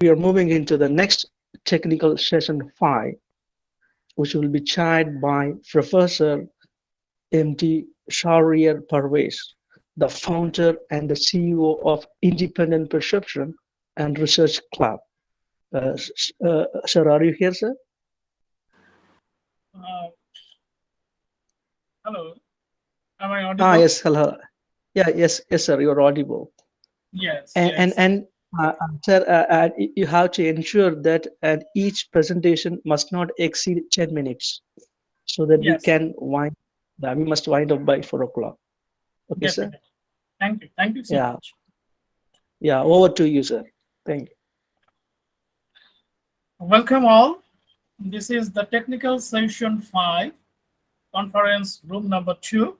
we are moving into the next technical session 5, which will be chaired by Professor M.T. Shahriar Parvez, the founder and the CEO of Independent Perception and Research Club. Sir, are you here, sir? Uh, Hello, am I audible? Yes, hello. Yeah, yes, sir, you're audible. Yes, And and, yes, and sir, you have to ensure that each presentation must not exceed 10 minutes so that yes, we must wind up by 4 o'clock. Okay, sir? definitely. Thank you. Thank you so Yeah, much. yeah, over to you, sir. Thank you. Welcome all. This is the technical session 5, conference room number 2.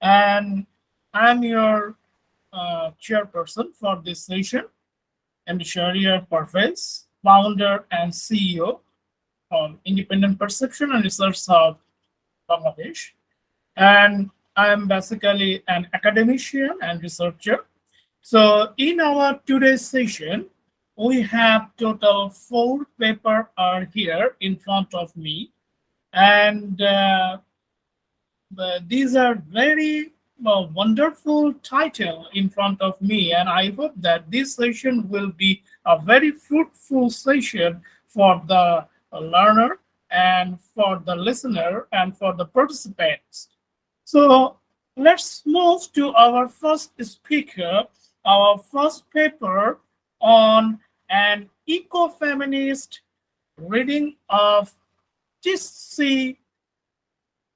And I'm your chairperson for this session, and Sharia Parvez, founder and CEO of Independent Perception and Research Hub, Bangladesh. And I'm basically an academician and researcher. So in our today's session, we have total 4 papers are here in front of me, and these are very wonderful title in front of me, and I hope that this session will be a very fruitful session for the learner and for the listener and for the participants. So let's move to our first speaker, our first paper on an ecofeminist reading of Tissi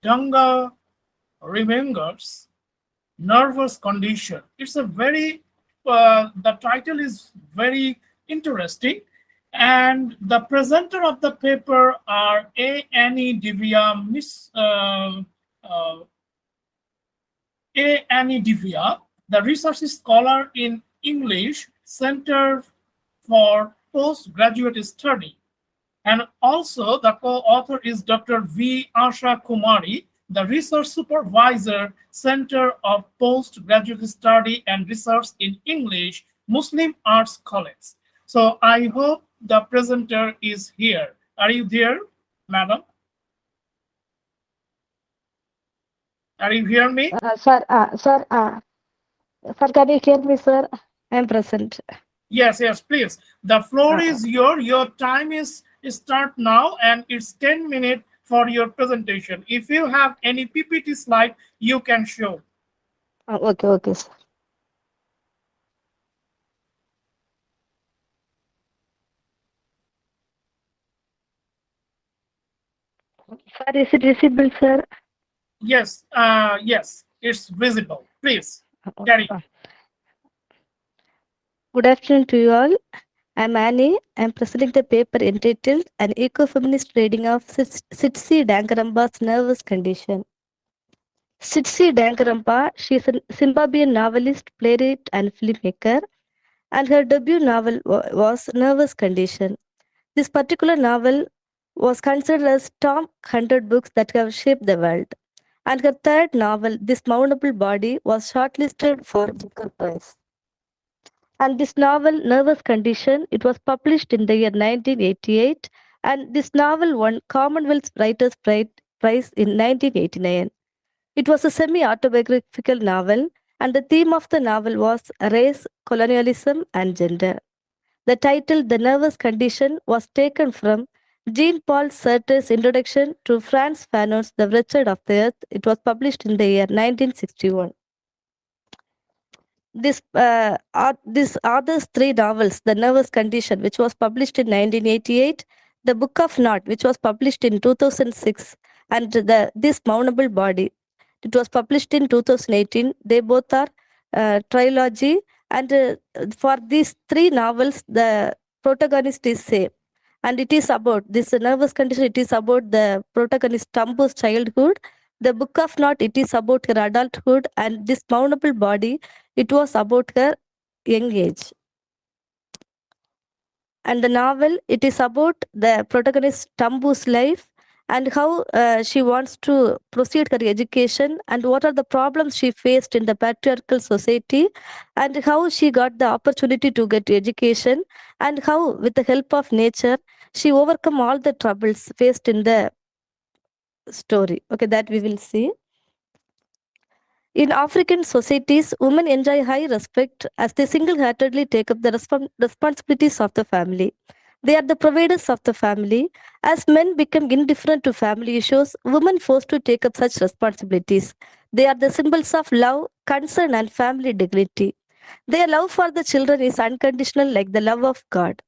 Danga Remembers Nervous Condition. It's a very, the title is very interesting. And the presenter of the paper are A. Annie Divya, uh, A. Annie Divya, the research scholar in English Center for Postgraduate Study. And also the co-author is Dr. V. Asha Kumari, the research supervisor, Center of Postgraduate Study and Research in English, Muslim Arts College. So I hope the presenter is here. Are you there, madam? Are you hear me? Sir, can you hear me, sir? I am present. Yes, yes, please. The floor Uh, is yours. Your time is start now, and it's 10 minutes for your presentation. If you have any PPT slide, you can show. okay, sir. Sir, is it visible, sir? Yes, yes, it's visible. Please Uh, carry. uh, Good afternoon to you all. I'm Annie. I'm presenting the paper entitled An Ecofeminist Reading of Sitsi Dankaramba's Nervous Condition. Sitsi Dankaramba, she is a Zimbabwean novelist, playwright, and filmmaker, and her debut novel was Nervous Condition. This particular novel was considered as top 100 books that have shaped the world. And her third novel, This Mournable Body, was shortlisted for Booker Prize. And this novel, Nervous Condition, it was published in the year 1988, and this novel won Commonwealth Writers' Prize in 1989. It was a semi-autobiographical novel, and the theme of the novel was race, colonialism, and gender. The title, The Nervous Condition, was taken from Jean-Paul Sartre's introduction to Frantz Fanon's The Wretched of the Earth. It was published in the year 1961. This author's 3 novels, The Nervous Condition, which was published in 1988, The Book of Knot, which was published in 2006, and This Mournable Body, it was published in 2018. They both are trilogy, and for these 3 novels, the protagonist is same. And it is about this nervous condition. It is about the protagonist Tambu's childhood. The Book of Knot, it is about her adulthood, and This Mournable Body, it was about her young age. And the novel, it is about the protagonist Tambu's life, and how she wants to proceed her education, and what are the problems she faced in the patriarchal society, and how she got the opportunity to get education, and how with the help of nature she overcome all the troubles faced in the story. Okay, that we will see. In African societies, women enjoy high respect as they single heartedly take up the responsibilities of the family. They are the providers of the family. As men become indifferent to family issues, women forced to take up such responsibilities. They are the symbols of love, concern, and family dignity. Their love for the children is unconditional, like the love of God.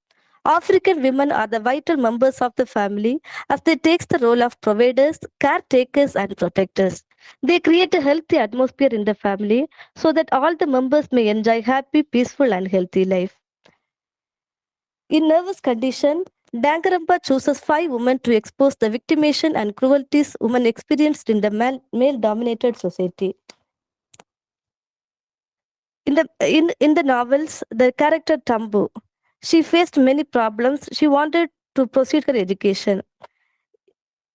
African women are the vital members of the family as they take the role of providers, caretakers, and protectors. They create a healthy atmosphere in the family so that all the members may enjoy happy, peaceful, and healthy life. In nervous condition, Dangaramba chooses 5 women to expose the victimization and cruelties women experienced in the male-dominated society. In the novels, the character Tambu, she faced many problems. She wanted to proceed her education.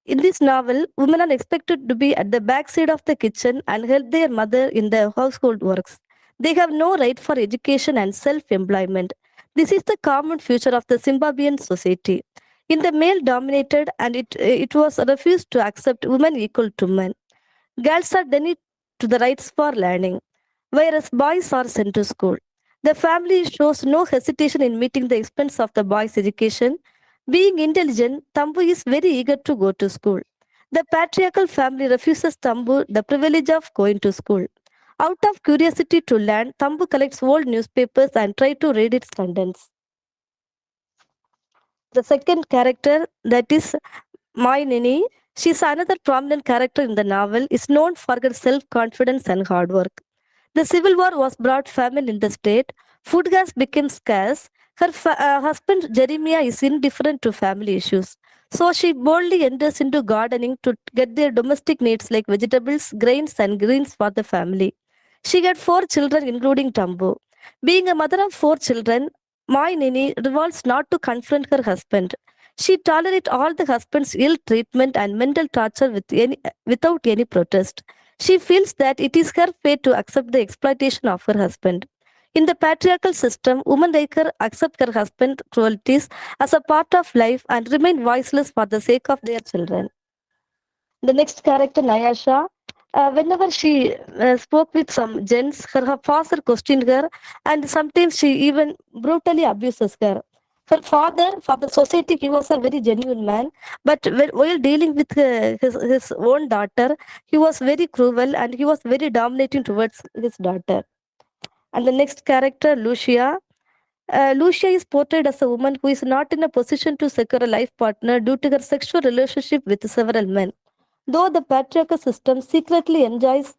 In this novel, women are expected to be at the backside of the kitchen and help their mother in the household works. They have no right for education and self-employment. This is the common future of the Zimbabwean society. In the male-dominated, and it was refused to accept women equal to men. Girls are denied to the rights for learning, whereas boys are sent to school. The family shows no hesitation in meeting the expense of the boys' education. Being intelligent, Tambu is very eager to go to school. The patriarchal family refuses Tambu the privilege of going to school. Out of curiosity to learn, Tambu collects old newspapers and tries to read its contents. The second character, that is my Nini, she's another prominent character in the novel, is known for her self-confidence and hard work. The civil war was brought famine in the state. Food has become scarce. Her husband Jeremiah is indifferent to family issues. So she boldly enters into gardening to get their domestic needs like vegetables, grains, and greens for the family. She had 4 children, including Tambu. Being a mother of 4 children, Mai Nini resolves not to confront her husband. She tolerates all the husband's ill treatment and mental torture without any protest. She feels that it is her fate to accept the exploitation of her husband. In the patriarchal system, women like her accept her husband's cruelties as a part of life and remain voiceless for the sake of their children. The next character, Nayasha, whenever she spoke with some gents, her father questioned her, and sometimes she even brutally abuses her. Her father, for the society, he was a very genuine man, but while dealing with his own daughter, he was very cruel and he was very dominating towards his daughter. And the next character, Lucia. Lucia is portrayed as a woman who is not in a position to secure a life partner due to her sexual relationship with several men. Though the patriarchal system secretly enjoys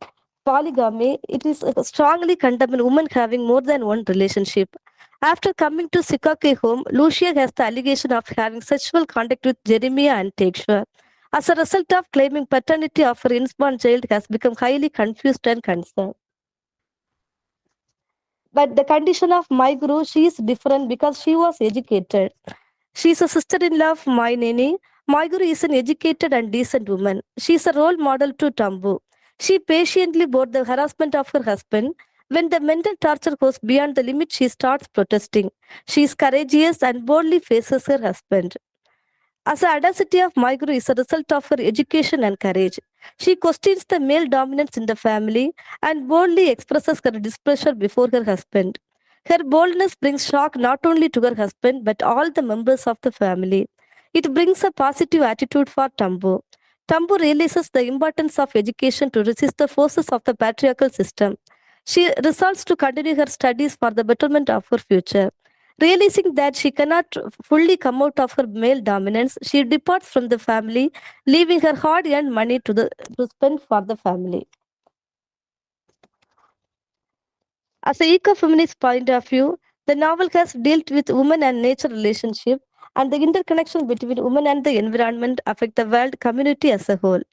polygamy, it is strongly condemned women having more than one relationship. After coming to Sikake home, Lucia has the allegation of having sexual contact with Jeremiah and Tekshwar. As a result of claiming paternity of her inborn child, has become highly confused and concerned. But the condition of my guru, she is different because she was educated. She is a sister-in-law of my Nene. My guru is an educated and decent woman. She is a role model to Tambu. She patiently bore the harassment of her husband. When the mental torture goes beyond the limit, she starts protesting. She is courageous and boldly faces her husband. As the audacity of my guru is a result of her education and courage. She questions the male dominance in the family and boldly expresses her displeasure before her husband. Her boldness brings shock not only to her husband but all the members of the family. It brings a positive attitude for Tambu. Tambu realizes the importance of education to resist the forces of the patriarchal system. She resolves to continue her studies for the betterment of her future. Realizing that she cannot fully come out of her male dominance, she departs from the family, leaving her hard earned money to spend for the family. As an eco-feminist point of view, the novel has dealt with women and nature relationship and the interconnection between women and the environment affect the world community as a whole.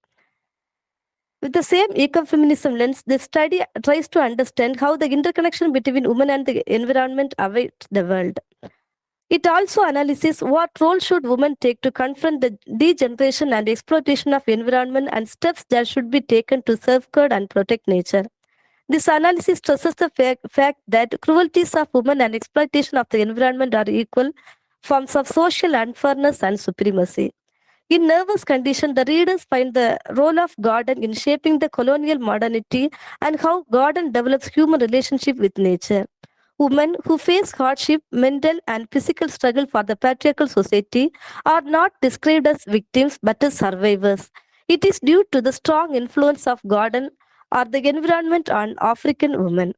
With the same ecofeminism lens, this study tries to understand how the interconnection between women and the environment affects the world. It also analyzes what role should women take to confront the degeneration and exploitation of environment and steps that should be taken to safeguard and protect nature. This analysis stresses the fact that cruelties of women and exploitation of the environment are equal forms of social unfairness and supremacy. In nervous condition, the readers find the role of garden in shaping the colonial modernity and how garden develops human relationship with nature. Women who face hardship, mental and physical struggle for the patriarchal society are not described as victims but as survivors. It is due to the strong influence of garden or the environment on African women.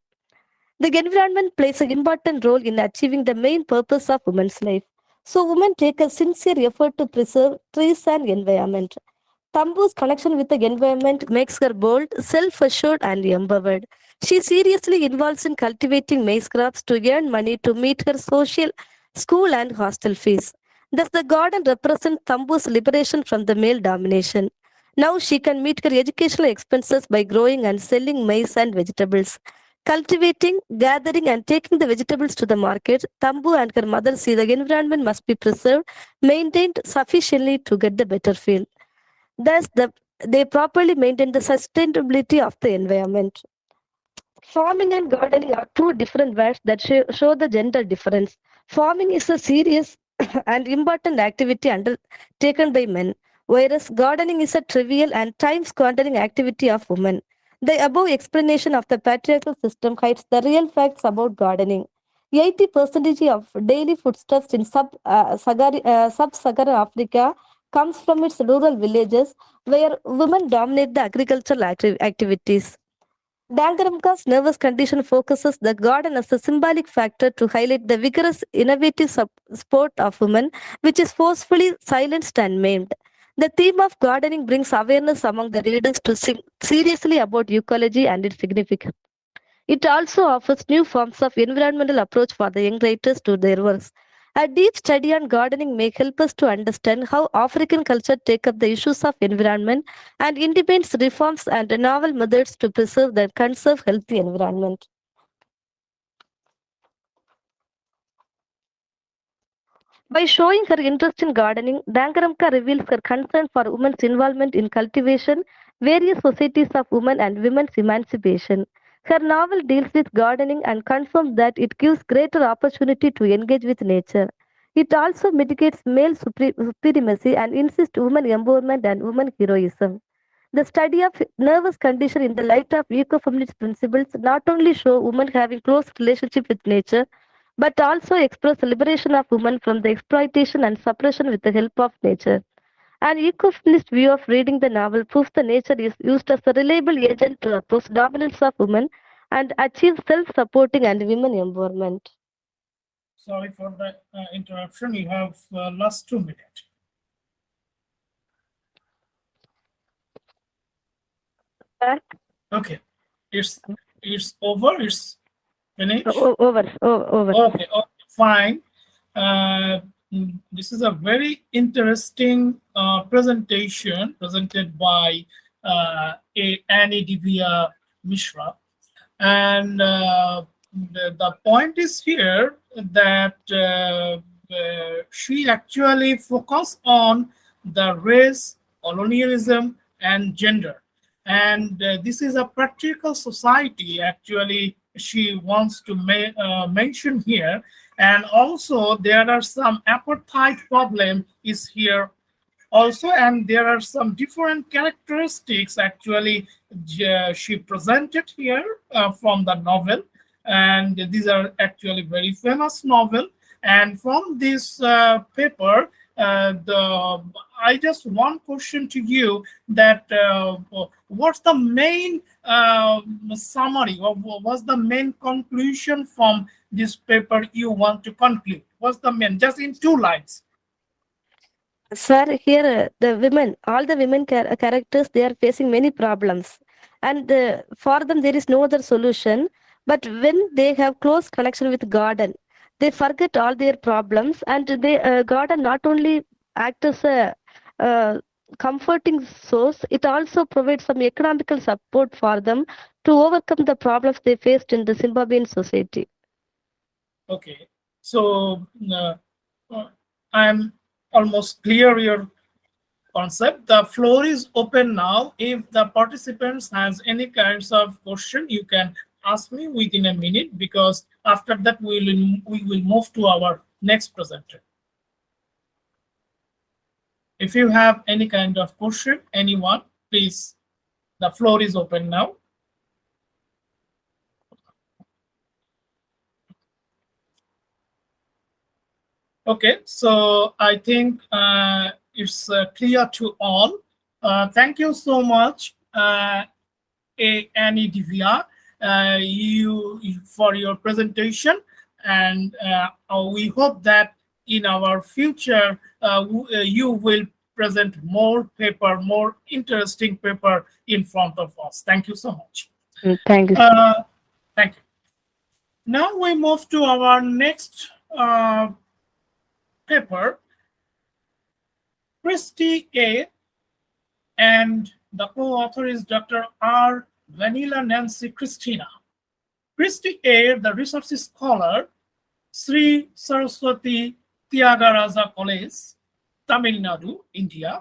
The environment plays an important role in achieving the main purpose of women's life. So women take a sincere effort to preserve trees and environment. Tambu's connection with the environment makes her bold, self-assured and empowered. She seriously involves in cultivating maize crops to earn money to meet her social, school and hostel fees. Thus the garden represents Tambu's liberation from the male domination. Now she can meet her educational expenses by growing and selling maize and vegetables. Cultivating, gathering, and taking the vegetables to the market, Tambu and her mother see the environment must be preserved, maintained sufficiently to get the better field. Thus, they properly maintain the sustainability of the environment. Farming and gardening are two different words that show the gender difference. Farming is a serious and important activity undertaken by men, whereas gardening is a trivial and time squandering activity of women. The above explanation of the patriarchal system hides the real facts about gardening. 80% of daily foodstuffs in sub-Saharan Africa comes from its rural villages where women dominate the agricultural activities. Dangaramka's nervous condition focuses the garden as a symbolic factor to highlight the vigorous, innovative sport of women, which is forcefully silenced and maimed. The theme of gardening brings awareness among the readers to think seriously about ecology and its significance. It also offers new forms of environmental approach for the young writers to their works. A deep study on gardening may help us to understand how African culture take up the issues of environment and implements reforms and novel methods to preserve and conserve healthy environment. By showing her interest in gardening, Dangaramka reveals her concern for women's involvement in cultivation, various societies of women and women's emancipation. Her novel deals with gardening and confirms that it gives greater opportunity to engage with nature. It also mitigates male supremacy and insists women empowerment and women heroism. The study of nervous condition in the light of ecofeminist principles not only show women having close relationship with nature, but also express liberation of women from the exploitation and suppression with the help of nature. An ecofeminist view of reading the novel proves the nature is used as a reliable agent to oppose dominance of women and achieve self-supporting and women empowerment. Sorry for the interruption. You have last 2 minutes. Okay, it's over. It's finished. Over. Okay, fine. This is a very interesting presentation presented by Annie Divya Mishra. And the point is here that she actually focused on the race, colonialism, and gender. And this is a practical society, actually, she wants to mention here. And also, there are some apartheid problem is here also, and there are some different characteristics actually she presented here from the novel, and these are actually very famous novel. And from this paper, the I just one question to you that what's the main summary or what's the main conclusion from this paper you want to conclude? What's the main, just in 2 lines? Sir, here all the women characters, they are facing many problems, and for them there is no other solution. But when they have close connection with garden, they forget all their problems, and garden not only act as a comforting source, it also provides some economical support for them to overcome the problems they faced in the Zimbabwean society. Okay, so Uh, I'm almost clear your concept. The floor is open now. If the participants has any kinds of question, you can ask me within a minute, because after that we will move to our next presenter. If you have any kind of question, anyone, please, the floor is open now. Okay, so I think it's clear to all. Thank you so much, Annie Divya, you for your presentation, and we hope that in our future you will present more paper, more interesting paper in front of us. Thank you so much. Thank you. Uh, Thank you. Now we move to our next paper, Christy A. And the co-author is Dr. R. Vanilla Nancy Christina. Christy A., the research scholar, Sri Saraswati Tyagaraja College, Tamil Nadu, India.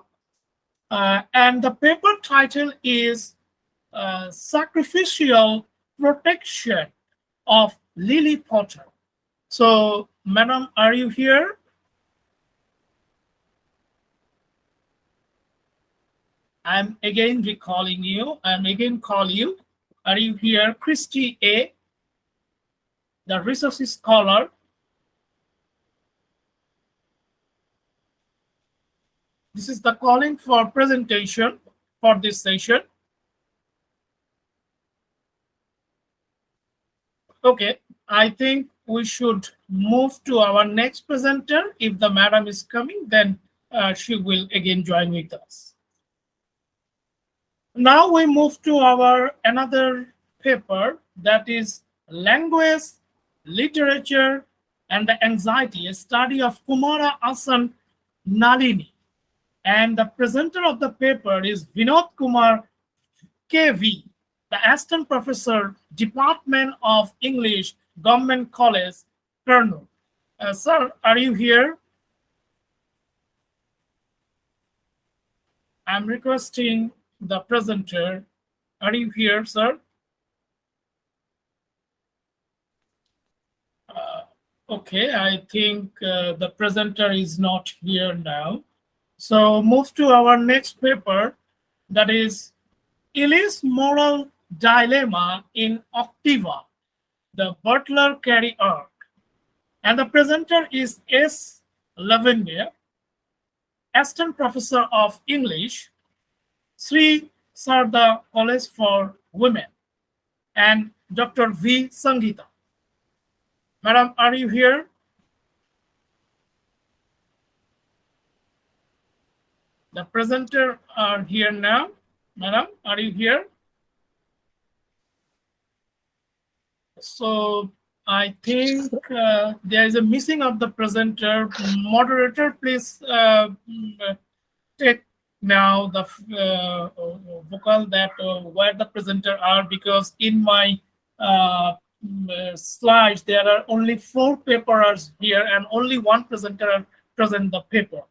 And the paper title is Sacrificial Protection of Lily Potter. So, madam, are you here? I'm again recalling you. I'm again call you. Are you here? Christy A., the research scholar. This is the calling for presentation for this session. Okay, I think we should move to our next presenter. If the madam is coming, then she will again join with us. Now we move to our another paper, that is Language, Literature, and the Anxiety, a study of Kumara Asan Nalini. And the presenter of the paper is Vinod Kumar KV, the assistant professor, Department of English, Government College, Kurnool. Sir, are you here? I'm requesting the presenter. Are you here, sir? Okay, I think the presenter is not here now. So move to our next paper, that is Ellie's Moral Dilemma in Octiva, the Butler Carey arc. And the presenter is S. Lavender, assistant professor of English, Sri Sarda College for Women, and Dr. V. Sangeeta. Madam, are you here? The presenter are here now. Madam, are you here? So I think there is a missing of the presenter. Moderator, please take now the vocal that where the presenter are, because in my slides there are only 4 paperers here and only one presenter present the paper.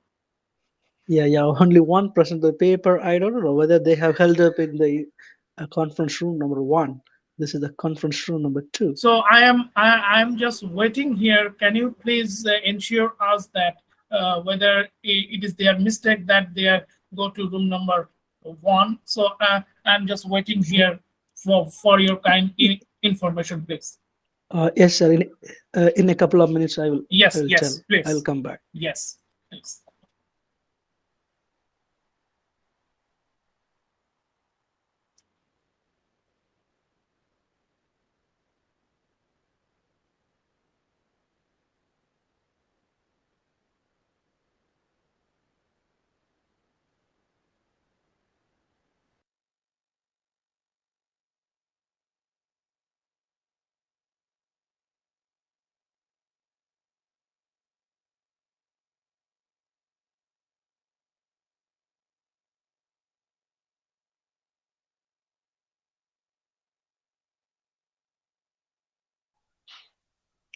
Yeah, only 1% of the paper. I don't know whether they have held up in the conference room number 1. This is the conference room number 2. So I'm just waiting here. Can you please ensure us that whether it is their mistake that they go to room number 1? So I'm just waiting here for your kind information, please. Yes, sir. In a couple of minutes, I will. Yes, I will yes, tell. please. I will come back. Yes, please.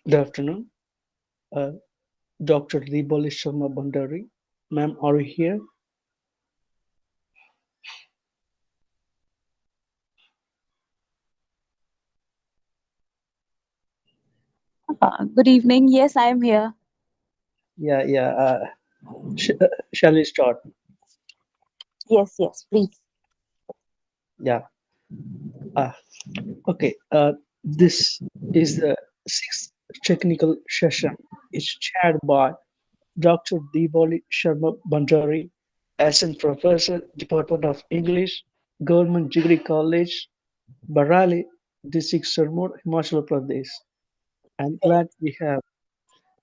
Good afternoon. Uh, Dr. Diboli Sharma Bhandari. Ma'am, are you here? Good evening. Yes, I am here. Yeah, yeah. Shall we start? Yes, yes, please. Yeah. Uh, okay. This is the sixth technical session. It's chaired by Dr. Diboli Sharma Bhandari, Assistant Professor, Department of English, Government Degree College, Bareilly, District Sirmur, Himachal Pradesh. I'm glad we have.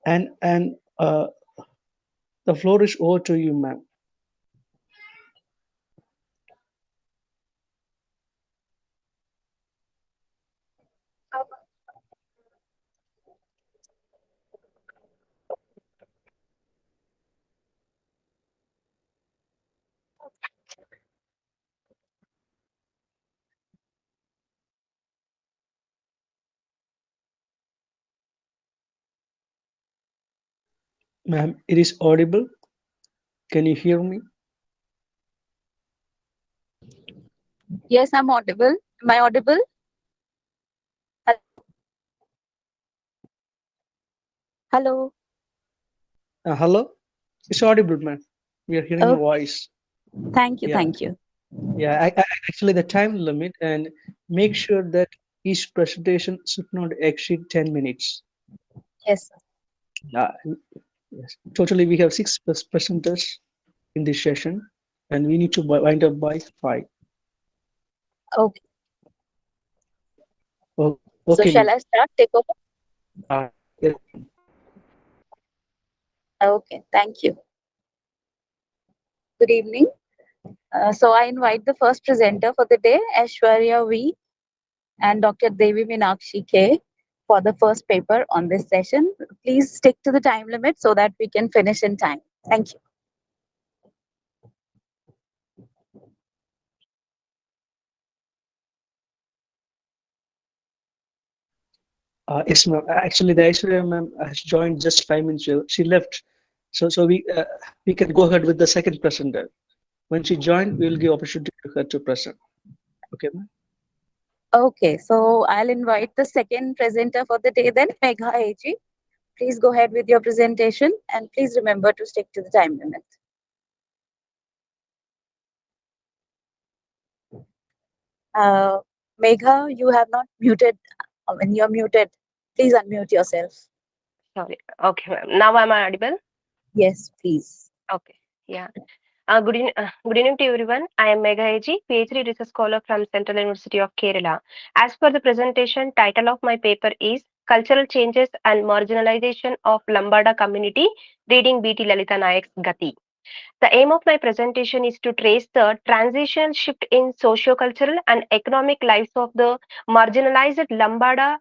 And the floor is over to you, ma'am. Ma'am, it is audible. Can you hear me? Yes, I'm audible. Am I audible? Hello. Hello? It's audible, ma'am. We are hearing your Oh, voice. thank you. Yeah, Thank you. yeah. Actually, the time limit and make sure that each presentation should not exceed 10 minutes. Yes, sir. Uh, yes. Totally, we have six presenters in this session, and we need to wind up by five. Okay. So Okay, shall ma'am. I start? Take over? Yes. Okay. Thank you. Good evening. So I invite the first presenter for the day, Aishwarya V. and Dr. Devi Meenakshi K. for the first paper on this session. Please stick to the time limit so that we can finish in time. Thank you. Yes, ma'am. Actually, the Aishwarya ma'am has joined just 5 minutes ago. She left, so we can go ahead with the second presenter. When she joined, we will give opportunity to her to present. Okay, ma'am. Okay. So I'll invite the second presenter for the day then, Megha AG. Please go ahead with your presentation and please remember to stick to the time limit. Uh, Megha, you have not muted. When you're muted, please unmute yourself. Sorry. Okay, ma'am. Now am I audible? Yes, please. Okay. Yeah. Good evening to everyone. I am Megha AG, PhD Research Scholar from Central University of Kerala. As per the presentation, title of my paper is Cultural Changes and Marginalization of Lambada Community, reading B.T. Lalita Nayak's Gati. The aim of my presentation is to trace the transition shift in socio-cultural and economic lives of the marginalized Lambada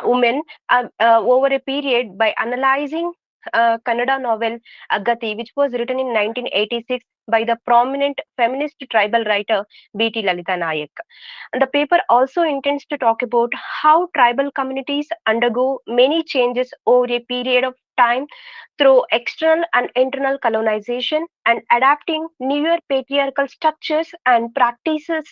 women over a period by analyzing Kannada novel Agati, which was written in 1986 by the prominent feminist tribal writer B.T. Lalita Nayak. And the paper also intends to talk about how tribal communities undergo many changes over a period of time through external and internal colonization and adapting newer patriarchal structures and practices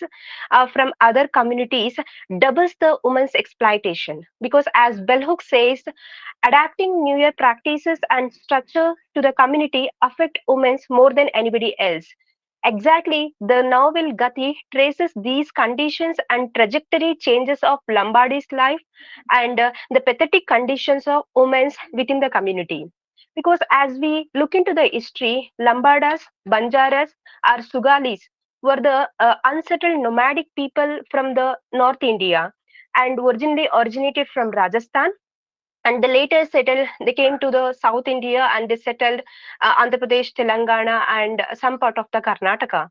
from other communities doubles the woman's exploitation. Because as Bell Hooks says, adapting newer practices and structure to the community affect women more than anybody else. Exactly, the novel Gati traces these conditions and trajectory changes of Lombardy's life and the pathetic conditions of women within the community. Because as we look into the history, Lombardas, Banjaras, or Sugalis were the unsettled nomadic people from the North India and originally originated from Rajasthan, and they later settled, they came to the South India and they settled Andhra Pradesh, Telangana, and some part of the Karnataka.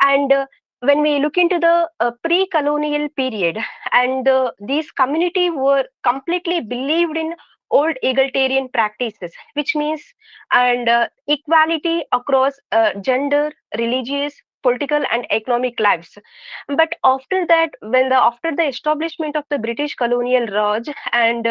And when we look into the pre-colonial period, and these community were completely believed in old egalitarian practices, which means and equality across gender, religious, political, and economic lives. But after that, when the after the establishment of the British colonial Raj, and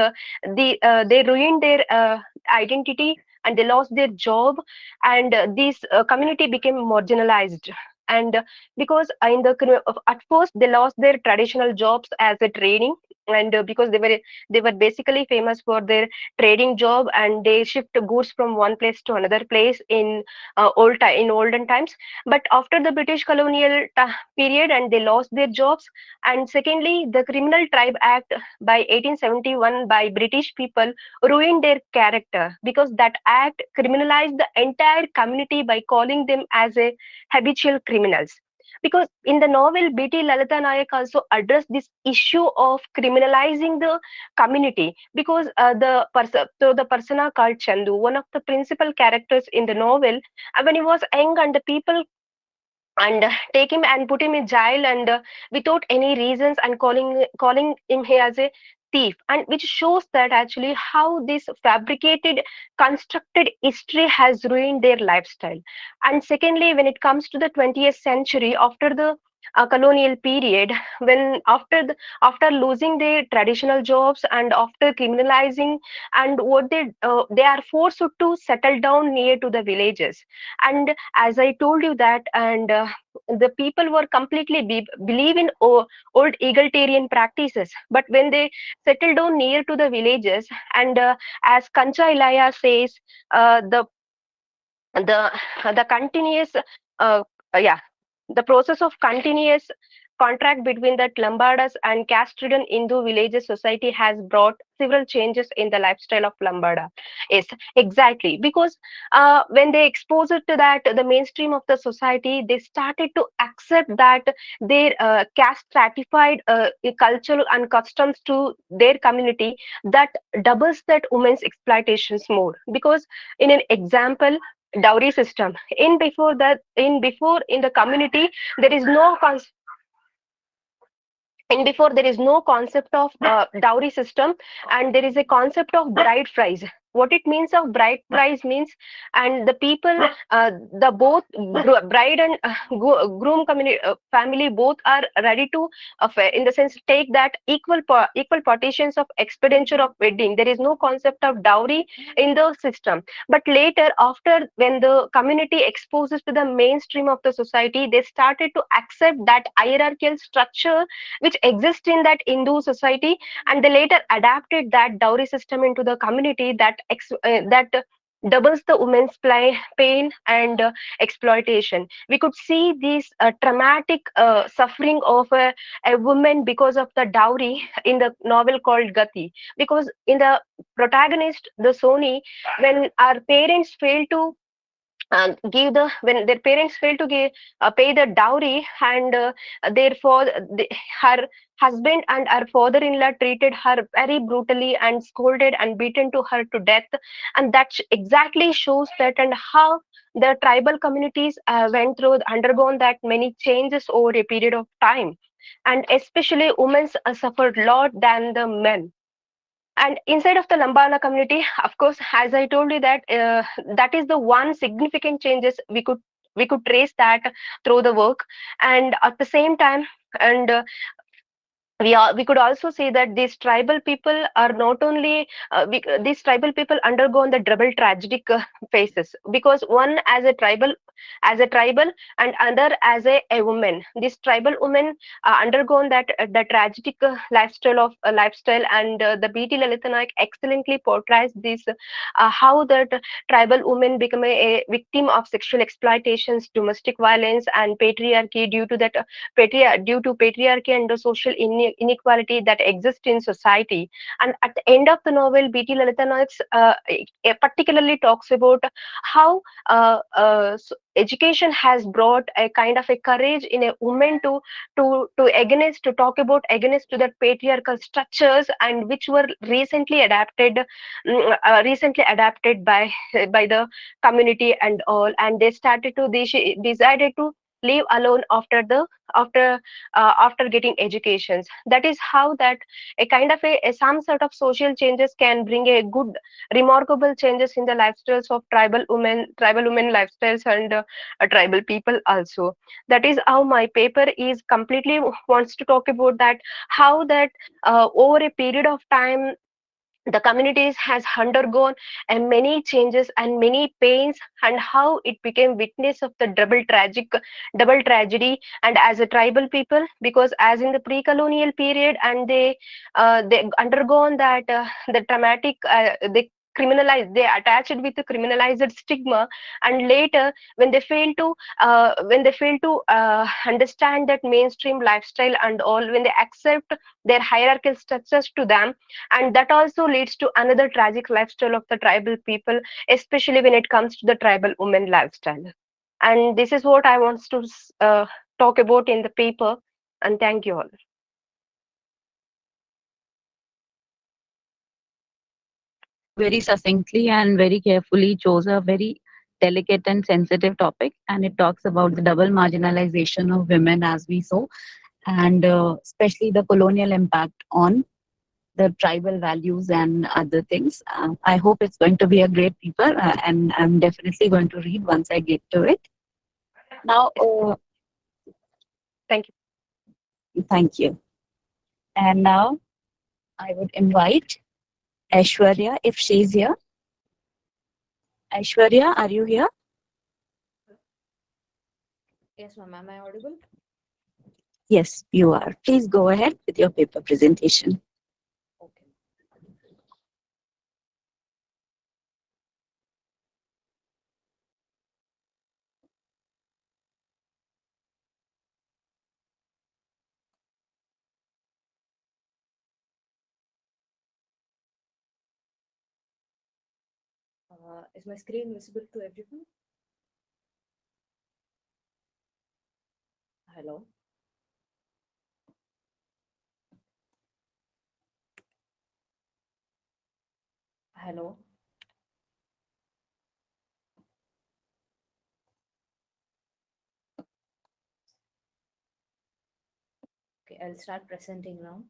they ruined their identity and they lost their job, and this community became marginalized. And because at first they lost their traditional jobs as a trading, and because they were basically famous for their trading job, and they shift goods from one place to another place in in olden times. But after the British colonial period, and they lost their jobs. And secondly, the Criminal Tribe Act by 1871 by British people ruined their character, because that act criminalized the entire community by calling them as a habitual criminals. Because in the novel, BT Lalita Nayak also addressed this issue of criminalizing the community, because so the persona called Chandu, one of the principal characters in the novel, when he was young, and the people and take him and put him in jail, and without any reasons, and calling him here as a thief, and which shows that actually how this fabricated constructed history has ruined their lifestyle. And secondly, when it comes to the 20th century, after the colonial period, when after losing their traditional jobs, and after criminalizing, and what they are forced to settle down near to the villages. And as I told you that, and the people were completely believe in old egalitarian practices, but when they settle down near to the villages, and as Kancha Ilaya says, the the the continuous yeah, the process of continuous contract between the Lambadas and caste-ridden Hindu villages society has brought several changes in the lifestyle of Lambada. Yes, exactly. Because when they exposed it to that, the mainstream of the society, they started to accept that their caste stratified cultural and customs to their community, that doubles that women's exploitations more. Because in an example, dowry system, in the community, there is no and before there is no concept of dowry system, and there is a concept of bride price. What it means of bride price means, and the people, the both bride and groom community, family, both are ready to in the sense take that equal partitions of expenditure of wedding. There is no concept of dowry in the system. But later, after when the community exposes to the mainstream of the society, they started to accept that hierarchical structure which exist in that Hindu society, and they later adapted that dowry system into the community, that doubles the women's pain and exploitation. We could see this traumatic suffering of a woman because of the dowry in the novel called Gati. Because in the protagonist, the Sony, when our parents fail to give the when their parents fail to pay the dowry, and therefore her husband and her father-in-law treated her very brutally and scolded and beaten to her to death. And that exactly shows that, and how the tribal communities undergone that many changes over a period of time, and especially women suffered a lot than the men. And inside of the Lambana community, of course, as I told you that that is the one significant changes we could trace that through the work. And at the same time, and we could also see that these tribal people are not only these tribal people undergone the double tragic phases, because one as a tribal and other as a woman. This tribal woman undergone that the tragic lifestyle, and the BT Lalita Nayak excellently portrays this how that tribal women become a victim of sexual exploitations, domestic violence, and patriarchy due to patriarchy and the social inequality that exists in society. And at the end of the novel, BT Lalita Nayak particularly talks about how education has brought a kind of a courage in a woman to talk about against to that patriarchal structures, and which were recently adapted by the community and all. And they decided to live alone after getting educations. That is how that a kind of some sort of social changes can bring a good remarkable changes in the lifestyles of tribal women lifestyles, and tribal people also. That is how my paper is completely wants to talk about that, how that over a period of time the communities has undergone many changes and many pains, and how it became witness of the double tragedy, and as a tribal people, because as in the pre-colonial period, and they undergone that the traumatic they criminalized, they attached with the criminalized stigma, and later when they fail to understand that mainstream lifestyle and all, when they accept their hierarchical structures to them, and that also leads to another tragic lifestyle of the tribal people, especially when it comes to the tribal women lifestyle. And this is what I want to talk about in the paper. And thank you all. You very succinctly and very carefully chose a very delicate and sensitive topic, and it talks about the double marginalization of women as we saw, and especially the colonial impact on the tribal values and other things. I hope it's going to be a great paper, and I'm definitely going to read once I get to it. Now, Thank you. thank you. And now I would invite Aishwarya if she's here. Aishwarya, are you here? Yes, ma'am. Am I audible? Yes, you are. Please go ahead with your paper presentation. Okay. Is my screen visible to everyone? Hello. Hello. Okay, I'll start presenting now.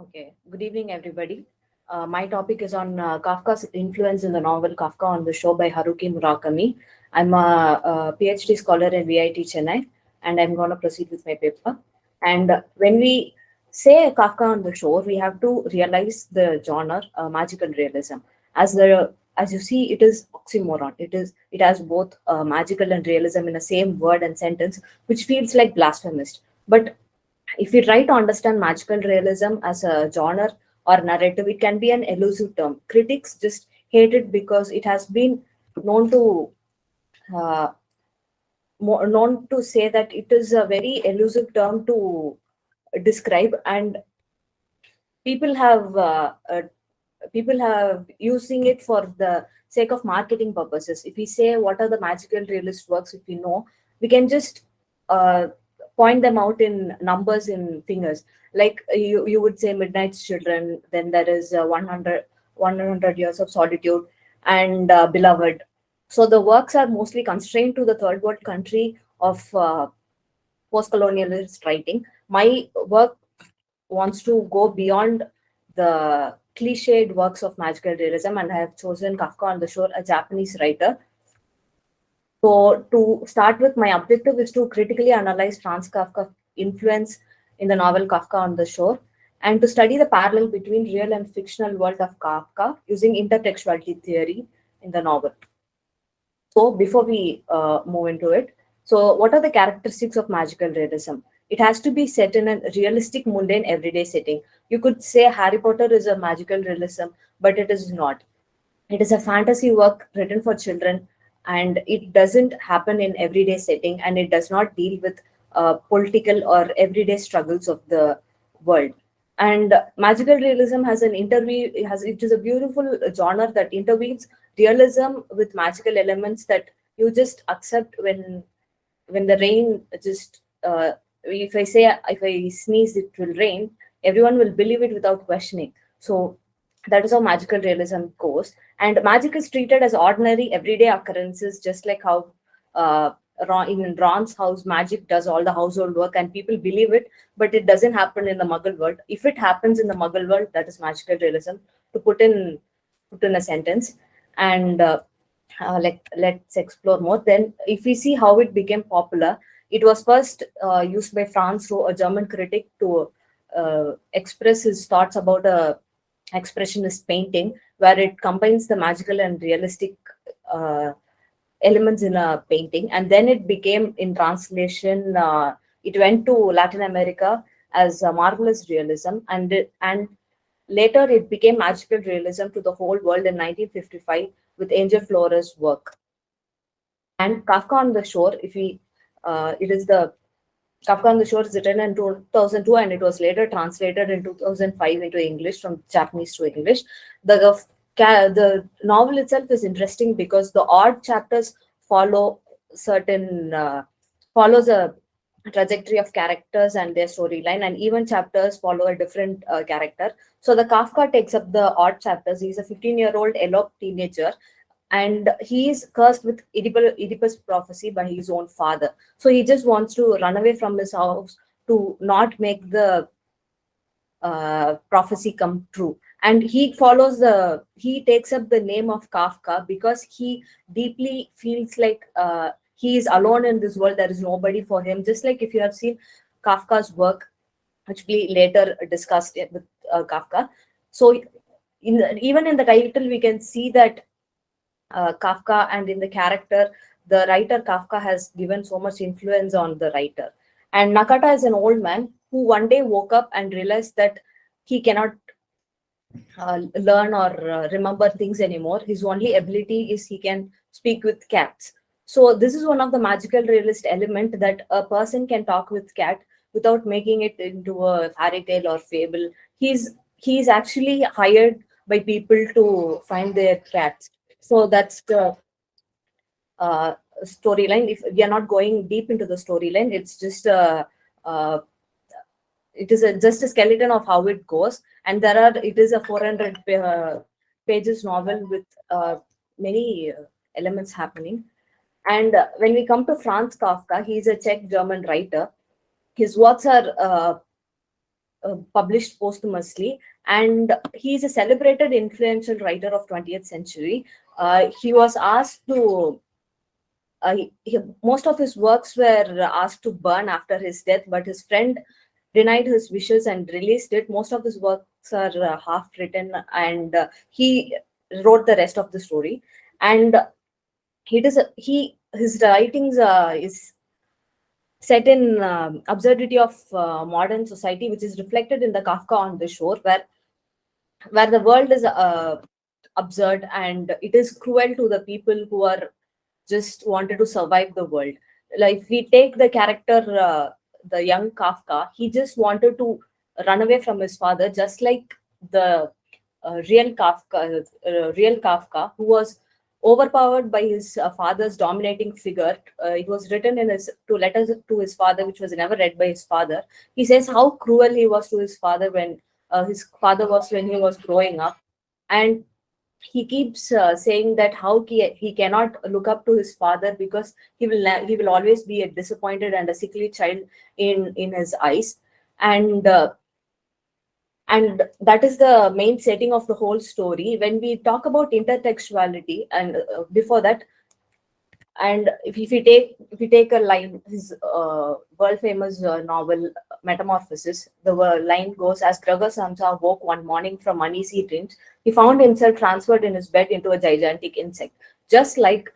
Okay, good evening, everybody. My topic is on Kafka's influence in the novel Kafka on the Shore by Haruki Murakami. I'm a PhD scholar in VIT Chennai, and I'm going to proceed with my paper. And when we say Kafka on the Shore, we have to realize the genre, magical realism. As you see, it is oxymoron. It has both magical and realism in the same word and sentence, which feels like blasphemous. But if we try to understand magical realism as a genre or narrative, it can be an elusive term. Critics just hate it because it has been known to uh, known to say that it is a very elusive term to describe, and people have uh, uh, people have using it for the sake of marketing purposes. If we say what are the magical realist works, if we know, we can just uh, point them out in numbers, in fingers. Like you would say Midnight's Children, then there is 100 years of solitude, and Beloved. So the works are mostly constrained to the third world country of post-colonialist writing. My work wants to go beyond the cliched works of magical realism, and I have chosen Kafka on the Shore, a Japanese writer. So, to start with, my objective is to critically analyze Franz Kafka's influence in the novel Kafka on the Shore, and to study the parallel between real and fictional world of Kafka using intertextuality theory in the novel. So before we move into it, so what are the characteristics of magical realism? It has to be set in a realistic, mundane, everyday setting. You could say Harry Potter is a magical realism, but it is not. It is a fantasy work written for children, and it doesn't happen in everyday setting, and it does not deal with political or everyday struggles of the world. And magical realism has an interweave. It is a beautiful genre that interweaves realism with magical elements that you just accept when the rain just if I say if I sneeze it will rain, everyone will believe it without questioning. So that is how magical realism goes. And magic is treated as ordinary everyday occurrences, just like how in Ron's house magic does all the household work and people believe it, but it doesn't happen in the Muggle world. If it happens in the Muggle world, that is magical realism, to put in a sentence. And let's explore more. Then, if we see how it became popular, it was first used by Franz Roh, a German critic, to express his thoughts about a expressionist painting where it combines the magical and realistic uh, elements in a painting, and then it became in translation. It went to Latin America as a marvelous realism, and later it became magical realism to the whole world in 1955 with Angel Flores' work. And Kafka on the Shore, if we, it is the Kafka on the Shore is written in 2002 and it was later translated in 2005 into English from Japanese to English. The novel itself is interesting because the odd chapters follow certain follows a trajectory of characters and their storyline, and even chapters follow a different character. So the Kafka takes up the odd chapters. He's a 15-year-old eloped teenager, and he is cursed with Oedipus prophecy by his own father. So he just wants to run away from his house to not make the prophecy come true. And he takes up the name of Kafka because he deeply feels like he is alone in this world. There is nobody for him. Just like if you have seen Kafka's work, which we later discussed it with Kafka. So even in the title, we can see that Kafka, and in the character, the writer Kafka has given so much influence on the writer. And Nakata is an old man who one day woke up and realized that he cannot learn or remember things anymore. His only ability is he can speak with cats. So this is one of the magical realist element, that a person can talk with cat without making it into a fairy tale or fable. He's actually hired by people to find their cats. So that's the storyline. If we are not going deep into the storyline, it's just uh, just a skeleton of how it goes. And it is a 400 pages novel with many elements happening. And when we come to Franz Kafka, he is a Czech German writer. His works are published posthumously, and he is a celebrated influential writer of 20th century. He was asked to most of his works were asked to burn after his death, but his friend denied his wishes and released it. Most of his works are half written, and he wrote the rest of the story. And his writings is set in absurdity of modern society, which is reflected in the Kafka on the Shore, where the world is absurd and it is cruel to the people who are just wanted to survive the world. Like if we take the character, the young Kafka, he just wanted to run away from his father, just like the real Kafka, who was overpowered by his father's dominating figure. It was written in his two letters to his father, which was never read by his father. He says how cruel he was to his father when his father was when he was growing up, and he keeps saying that how he cannot look up to his father because he will always be a disappointed and a sickly child in his eyes. And that is the main setting of the whole story. When we talk about intertextuality, and before that, and if we take a line, his world famous novel Metamorphosis, the line goes, as Gregor Samsa woke one morning from uneasy dreams, he found himself transferred in his bed into a gigantic insect. Just like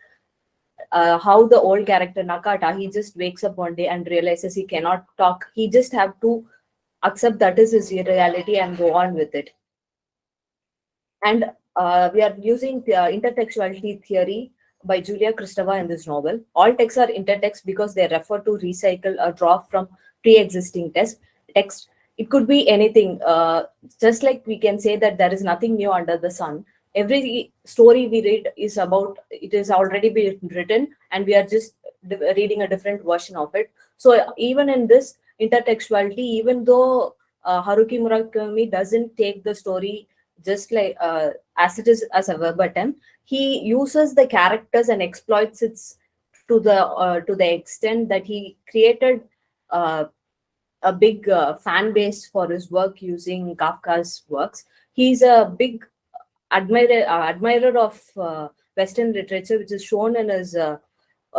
how the old character Nakata, he just wakes up one day and realizes he cannot talk. He just have to accept that is his reality and go on with it. And we are using intertextuality theory by Julia Kristeva in this novel. All texts are intertext because they refer to recycle or draw from pre-existing text. It could be anything. Just like we can say that there is nothing new under the sun. Every story we read is about, it is already been written and we are just reading a different version of it. So even in this intertextuality, even though Haruki Murakami doesn't take the story just like as it is as a verbatim, he uses the characters and exploits it to the extent that he created a big fan base for his work using Kafka's works. He's a big admirer of Western literature, which is shown in his a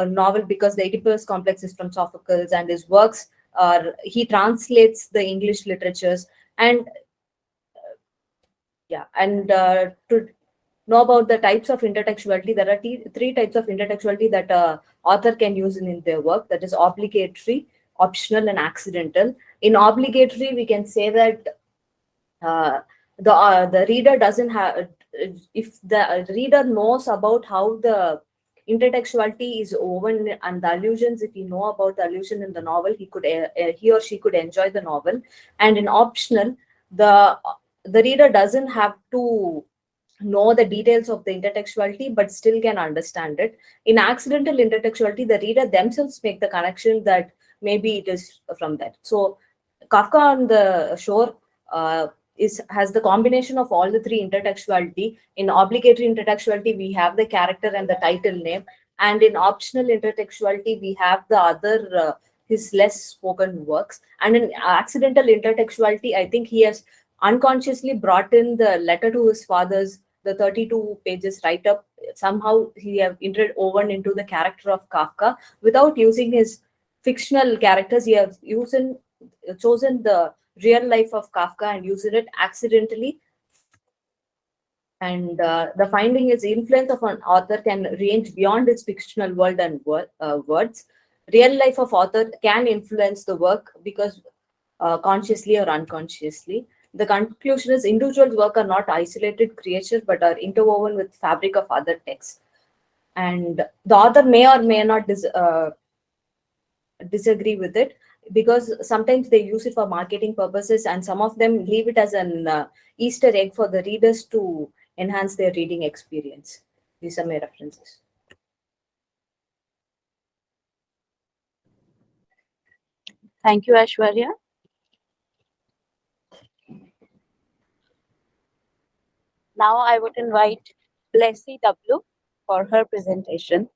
novel because the Oedipus complex is from Sophocles, and his works or he translates the English literatures. And yeah, and to know about the types of intertextuality, there are three types of intertextuality that author can use in their work. That is obligatory, optional, and accidental. In obligatory, we can say that the reader doesn't have, if the reader knows about how the intertextuality is woven and the allusions, if he know about the allusion in the novel, he or she could enjoy the novel. And in optional, the the reader doesn't have to know the details of the intertextuality but still can understand it. In accidental intertextuality, the reader themselves make the connection that maybe it is from that. So Kafka on the Shore has the combination of all the three intertextuality. In obligatory intertextuality, we have the character and the title name, and in optional intertextuality, we have the other his less spoken works. And in accidental intertextuality, I think he has unconsciously brought in the letter to his father's, the 32 pages write up. Somehow he have woven into the character of Kafka without using his fictional characters. He has chosen the real life of Kafka and used it accidentally. And the finding is influence of an author can range beyond its fictional world and words. Real life of author can influence the work because consciously or unconsciously. The conclusion is individuals' work are not isolated creatures but are interwoven with fabric of other texts. And the author may or may not disagree with it, because sometimes they use it for marketing purposes and some of them leave it as an Easter egg for the readers to enhance their reading experience. These are my references. Thank you, Aishwarya. Now I would invite Blessy W for her presentation.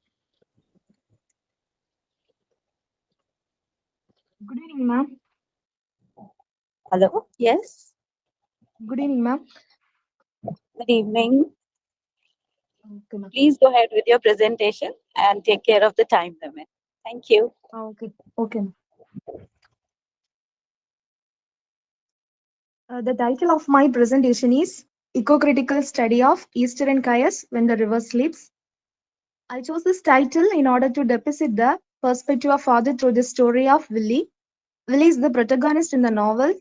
Good evening, ma'am. Hello? Yes. Good evening, ma'am. Good evening. Okay, ma'am. Please go ahead with your presentation and take care of the time limit. Thank you. Okay. Okay, ma'am. The title of my presentation is Eco-Critical Study of Eastern Chaos When the River Sleeps. I chose this title in order to depict the perspective of father through the story of Willie. Willie is the protagonist in the novel.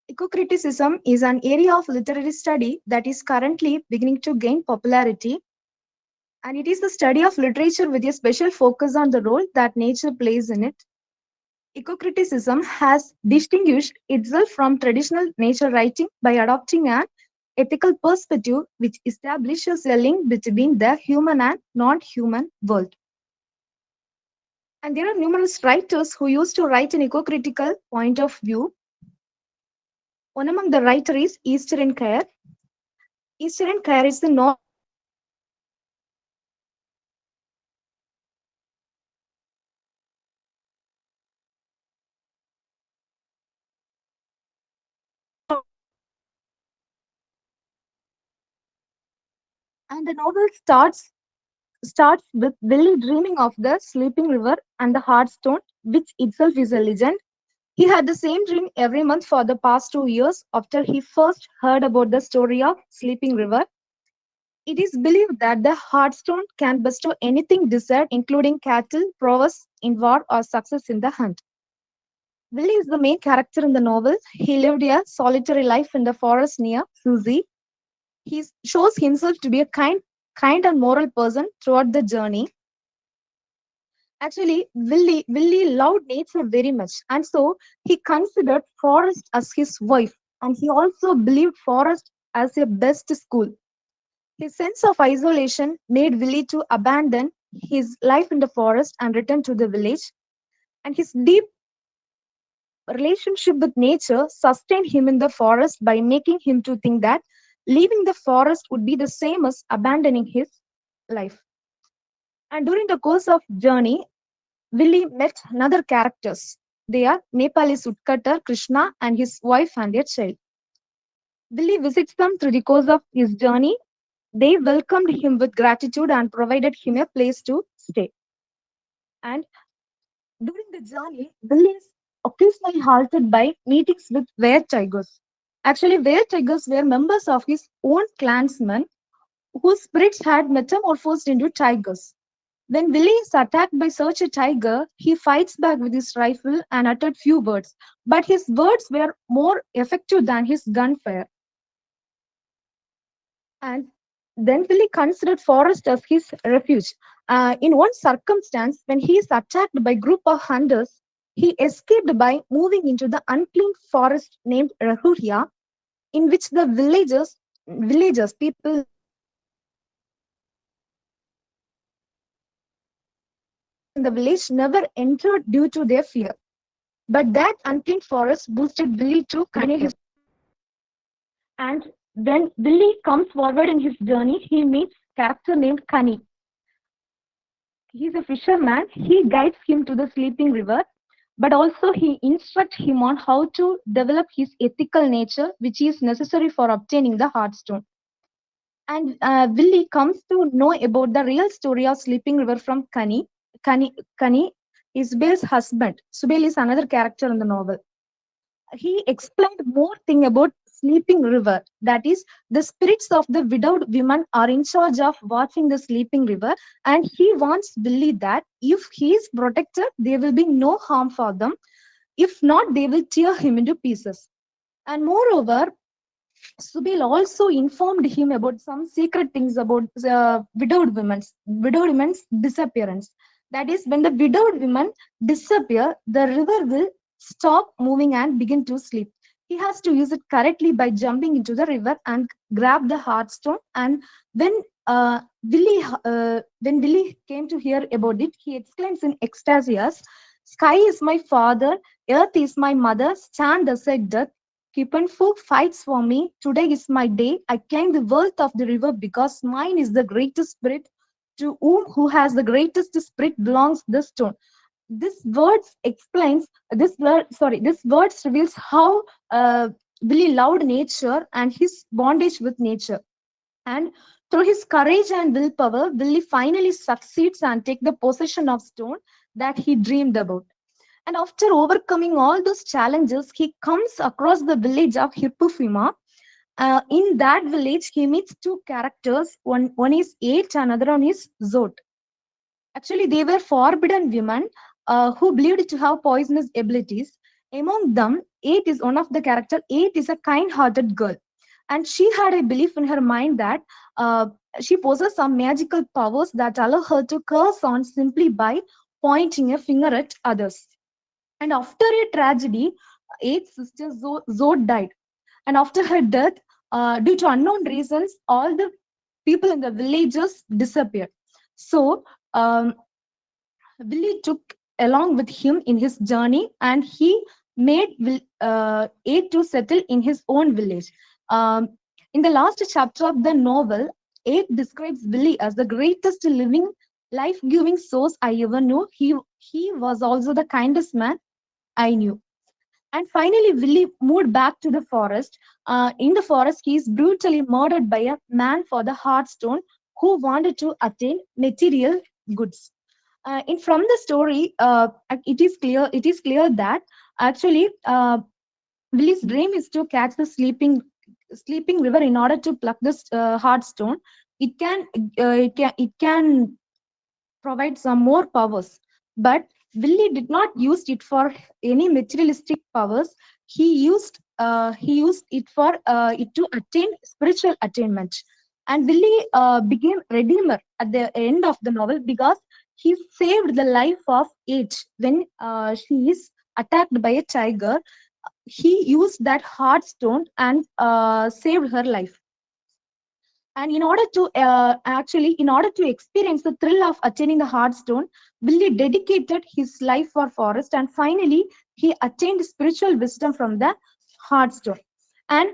Eco-criticism is an area of literary study that is currently beginning to gain popularity, and it is the study of literature with a special focus on the role that nature plays in it. Eco-criticism has distinguished itself from traditional nature writing by adopting an ethical perspective which establishes a link between the human and non-human world. And there are numerous writers who used to write an eco-critical point of view. One among the writers is Eastern Care. Eastern Care is the novel and the novel starts with Willie dreaming of the sleeping river and the Hearthstone, which itself is a legend. He had the same dream every month for the past 2 years after he first heard about the story of Sleeping River. It is believed that the Hearthstone can bestow anything desired, including cattle, prowess in war, or success in the hunt. Willie is the main character in the novel. He lived a solitary life in the forest near Susie. He shows himself to be a kind and moral person throughout the journey. Actually, Willie loved nature very much, and so he considered forest as his wife, and he also believed forest as a best school. His sense of isolation made Willie to abandon his life in the forest and return to the village, and his deep relationship with nature sustained him in the forest by making him to think that leaving the forest would be the same as abandoning his life. And during the course of journey, Willie met another characters. They are Nepalese woodcutter Krishna and his wife and their child. Willie visits them through the course of his journey. They welcomed him with gratitude and provided him a place to stay. And During the journey, Billy is occasionally halted by meetings with were tigers. Actually, were tigers were members of his own clansmen whose spirits had metamorphosed into tigers. When Willie is attacked by such a tiger, he fights back with his rifle and uttered few words, but his words were more effective than his gunfire. And then Billy considered forest as his refuge. In one circumstance, when he is attacked by a group of hunters, he escaped by moving into the unclean forest named Rahuria, in which the villagers people in the village never entered due to their fear. But that unclean forest boosted Billy to continue his. And when Billy comes forward in his journey, he meets a character named Kani. He's a fisherman. He guides him to the sleeping river, but also he instructs him on how to develop his ethical nature, which is necessary for obtaining the Heartstone. And Willie comes to know about the real story of Sleeping River from Kani. Kani is Subel's husband. Subel is another character in the novel. He explained more thing about Sleeping River. That is, the spirits of the widowed women are in charge of watching the Sleeping River, and he wants Billy that if he is protected, there will be no harm for them. If not, they will tear him into pieces. And moreover, Subil also informed him about some secret things about widowed women's disappearance. That is, when the widowed women disappear, the river will stop moving and begin to sleep. He has to use it correctly by jumping into the river and grab the heartstone. And when Willie came to hear about it, he exclaims in ecstasy, "Sky is my father, earth is my mother, stand aside, death. Kippenfu fights for me. Today is my day. I claim the wealth of the river because mine is the greatest spirit. To who has the greatest spirit belongs the stone." This words explains this words reveals how Billy loved nature and his bondage with nature. And through his courage and willpower, Billy finally succeeds and take the possession of stone that he dreamed about. And after overcoming all those challenges, he comes across the village of Hirpufima. In that village, he meets two characters. One is Eight, another one is Zot. Actually, they were forbidden women who believed to have poisonous abilities. Among them, Eight is one of the characters. Eight is a kind-hearted girl, and she had a belief in her mind that uh, she possesses some magical powers that allow her to curse on simply by pointing a finger at others. And after a tragedy, Eight's sister Zod died. And after her death, due to unknown reasons, all the people in the villages disappeared. So Willie took along with him in his journey, and he made Eight to settle in his own village. In the last chapter of the novel, Eight describes Willie as the greatest living, life-giving source I ever knew. He was also the kindest man I knew. And finally, Willie moved back to the forest. In the forest, he is brutally murdered by a man for the Heartstone who wanted to attain material goods. In from the story, it is clear that actually Willie's dream is to catch the sleeping river in order to pluck this Heartstone. It can provide some more powers. But Willie did not use it for any materialistic powers. He used it for it to attain spiritual attainment. And Willie became redeemer at the end of the novel because he saved the life of Eight when she is attacked by a tiger. He used that heart stone and saved her life. And in order to experience the thrill of attaining the Heartstone, Billy dedicated his life for forest, and finally he attained spiritual wisdom from the Heartstone. And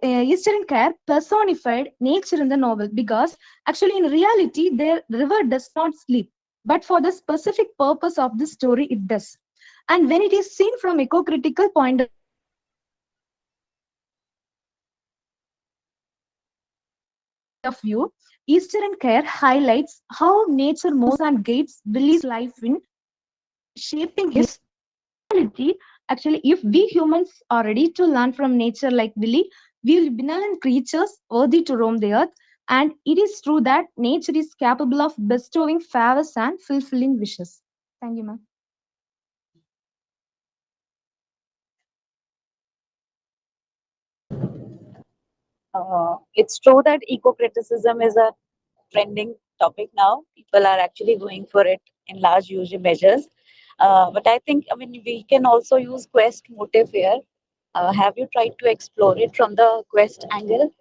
Eastern Care personified nature in the novel because actually in reality the river does not sleep, but for the specific purpose of the story it does. And when it is seen from eco-critical point of view, Eastern Care highlights how nature moves and guides Billy's life in shaping his personality. Actually, if we humans are ready to learn from nature like Willy, we will be benevolent creatures worthy to roam the earth. And it is true that nature is capable of bestowing favors and fulfilling wishes. Thank you, ma'am. It's true that eco-criticism is a trending topic now. People are actually going for it in large huge measures. But I think, I mean, we can also use quest motive here. Have you tried to explore it from the quest angle?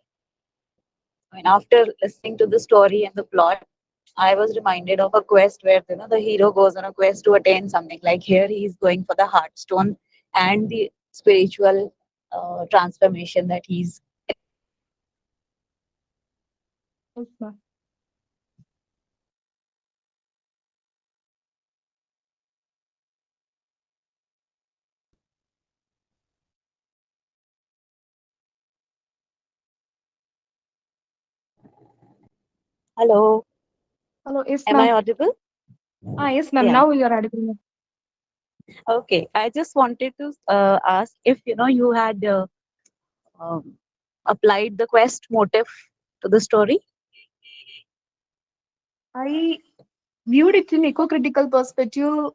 I mean, after listening to the story and the plot, I was reminded of a quest where the hero goes on a quest to attain something. Like here, he is going for the Heartstone and the spiritual transformation that he's. Yes, ma'am. Hello, Hello, yes, am I ma'am. audible? Yes, ma'am. Yeah. Now you are audible, ma'am. Okay. I just wanted to ask if you had um, applied the quest motive to the story. I viewed it in eco-critical perspective.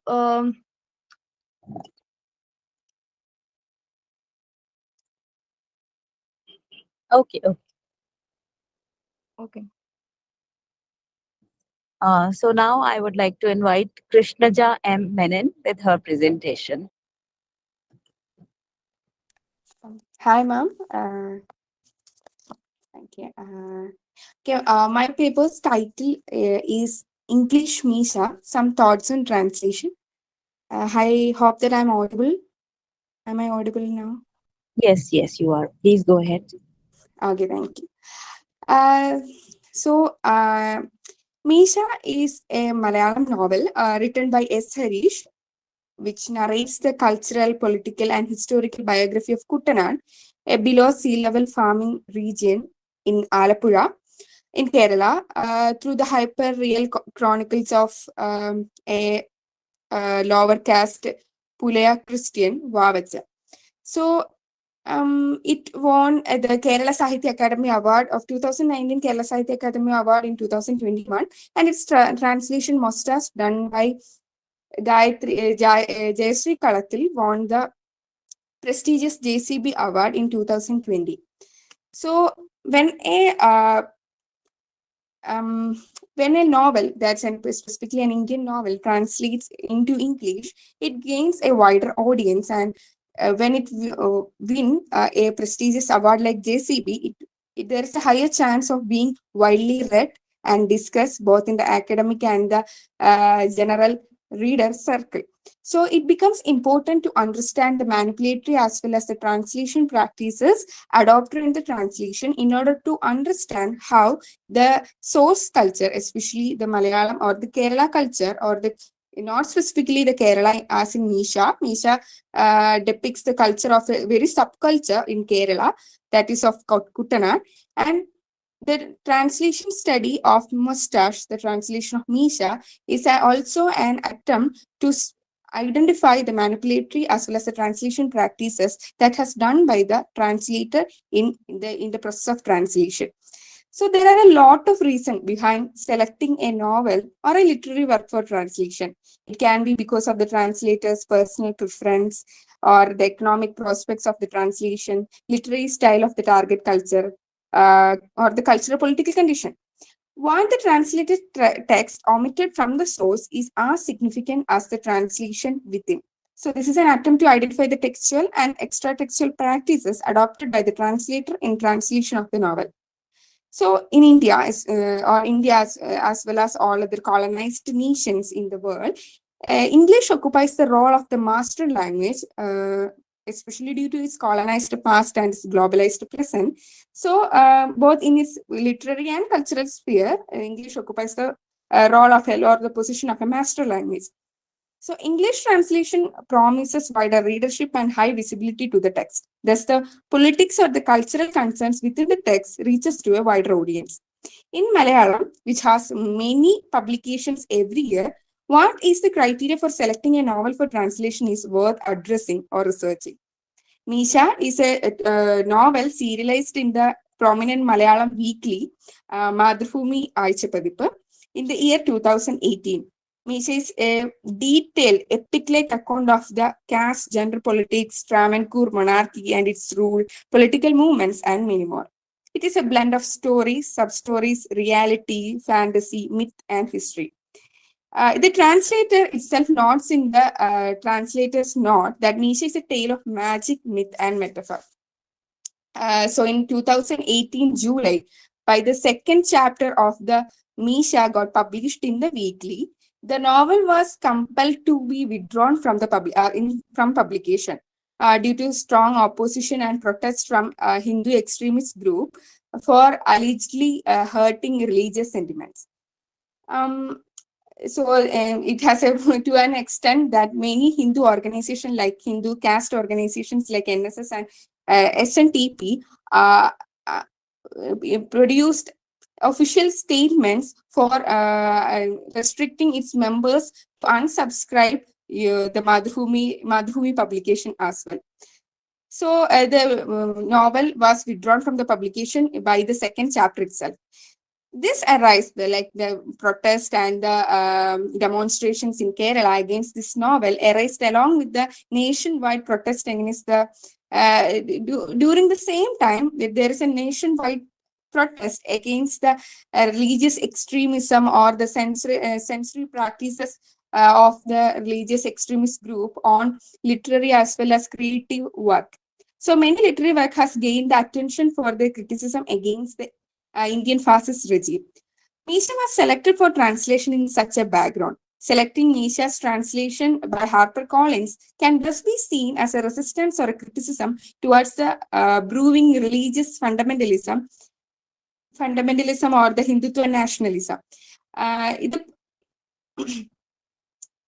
Okay. Okay. Okay. So now I would like to invite Krishnaja M. Menon with her presentation. Hi, ma'am. Thank you. Okay, my paper's title is English Misha, Some Thoughts on Translation. I hope that I'm audible. Am I audible now? Yes, yes, you are. Please go ahead. Okay, thank you. Uh, so, Misha is a Malayalam novel written by S. Harish, which narrates the cultural, political, and historical biography of Kuttanad, a below sea level farming region in Alappuzha, in Kerala, through the hyper real chronicles of a lower caste Pulaya Christian Vavacha. So, it won the Kerala Sahitya Academy Award of 2019, Kerala Sahitya Academy Award in 2021, and its translation masters done by Jayasri Kalatil won the prestigious JCB Award in 2020. So, when a uh, um, when a novel, that's specifically an Indian novel, translates into English, it gains a wider audience, and when it win a prestigious award like JCB, there is a higher chance of being widely read and discussed both in the academic and the general reader circle. So it becomes important to understand the manipulatory as well as the translation practices adopted in the translation in order to understand how the source culture, especially the Malayalam or the Kerala culture, or the not specifically the Kerala as in Misha. Misha depicts the culture of a very subculture in Kerala, that is of Kuttanad. And the translation study of Mustache, the translation of Misha, is also an attempt to identify the manipulatory as well as the translation practices that has done by the translator in the process of translation. So there are a lot of reasons behind selecting a novel or a literary work for translation. It can be because of the translator's personal preference or the economic prospects of the translation, literary style of the target culture, or the cultural political condition. While the translated text omitted from the source is as significant as the translation within. So this is an attempt to identify the textual and extra-textual practices adopted by the translator in translation of the novel. So in India, or India as well as all other colonized nations in the world, English occupies the role of the master language, especially due to its colonized past and its globalized present. So both in its literary and cultural sphere, English occupies the role of or the position of a master language. So English translation promises wider readership and high visibility to the text. Thus, the politics or the cultural concerns within the text reaches to a wider audience. In Malayalam, which has many publications every year, What is the criteria for selecting a novel for translation is worth addressing or researching. Misha is a novel serialized in the prominent Malayalam weekly Madhubhumi Aichapadipu in the year 2018. Misha is a detailed, epic-like account of the caste, gender politics, Travancore monarchy and its rule, political movements, and many more. It is a blend of stories, sub-stories, reality, fantasy, myth, and history. The translator itself notes in the translator's note that Misha is a tale of magic, myth, and metaphor. So in 2018 July, by the second chapter of the Misha got published in the weekly, the novel was compelled to be withdrawn from the from publication due to strong opposition and protests from a Hindu extremist group for allegedly hurting religious sentiments. So it has a, to an extent that many Hindu organizations like Hindu caste organizations like NSS and SNTP uh, produced official statements for restricting its members to unsubscribe the Madhubhumi publication as well. So the novel was withdrawn from the publication by the second chapter itself. This arises, the protest and the demonstrations in Kerala against this novel arised along with the nationwide protest against the during the same time there is a nationwide protest against the religious extremism or the sensory practices of the religious extremist group on literary as well as creative work. So many literary work has gained the attention for the criticism against the Indian fascist regime. Misha was selected for translation in such a background. Selecting Misha's translation by HarperCollins can thus be seen as a resistance or a criticism towards the brewing religious fundamentalism or the Hindutva nationalism.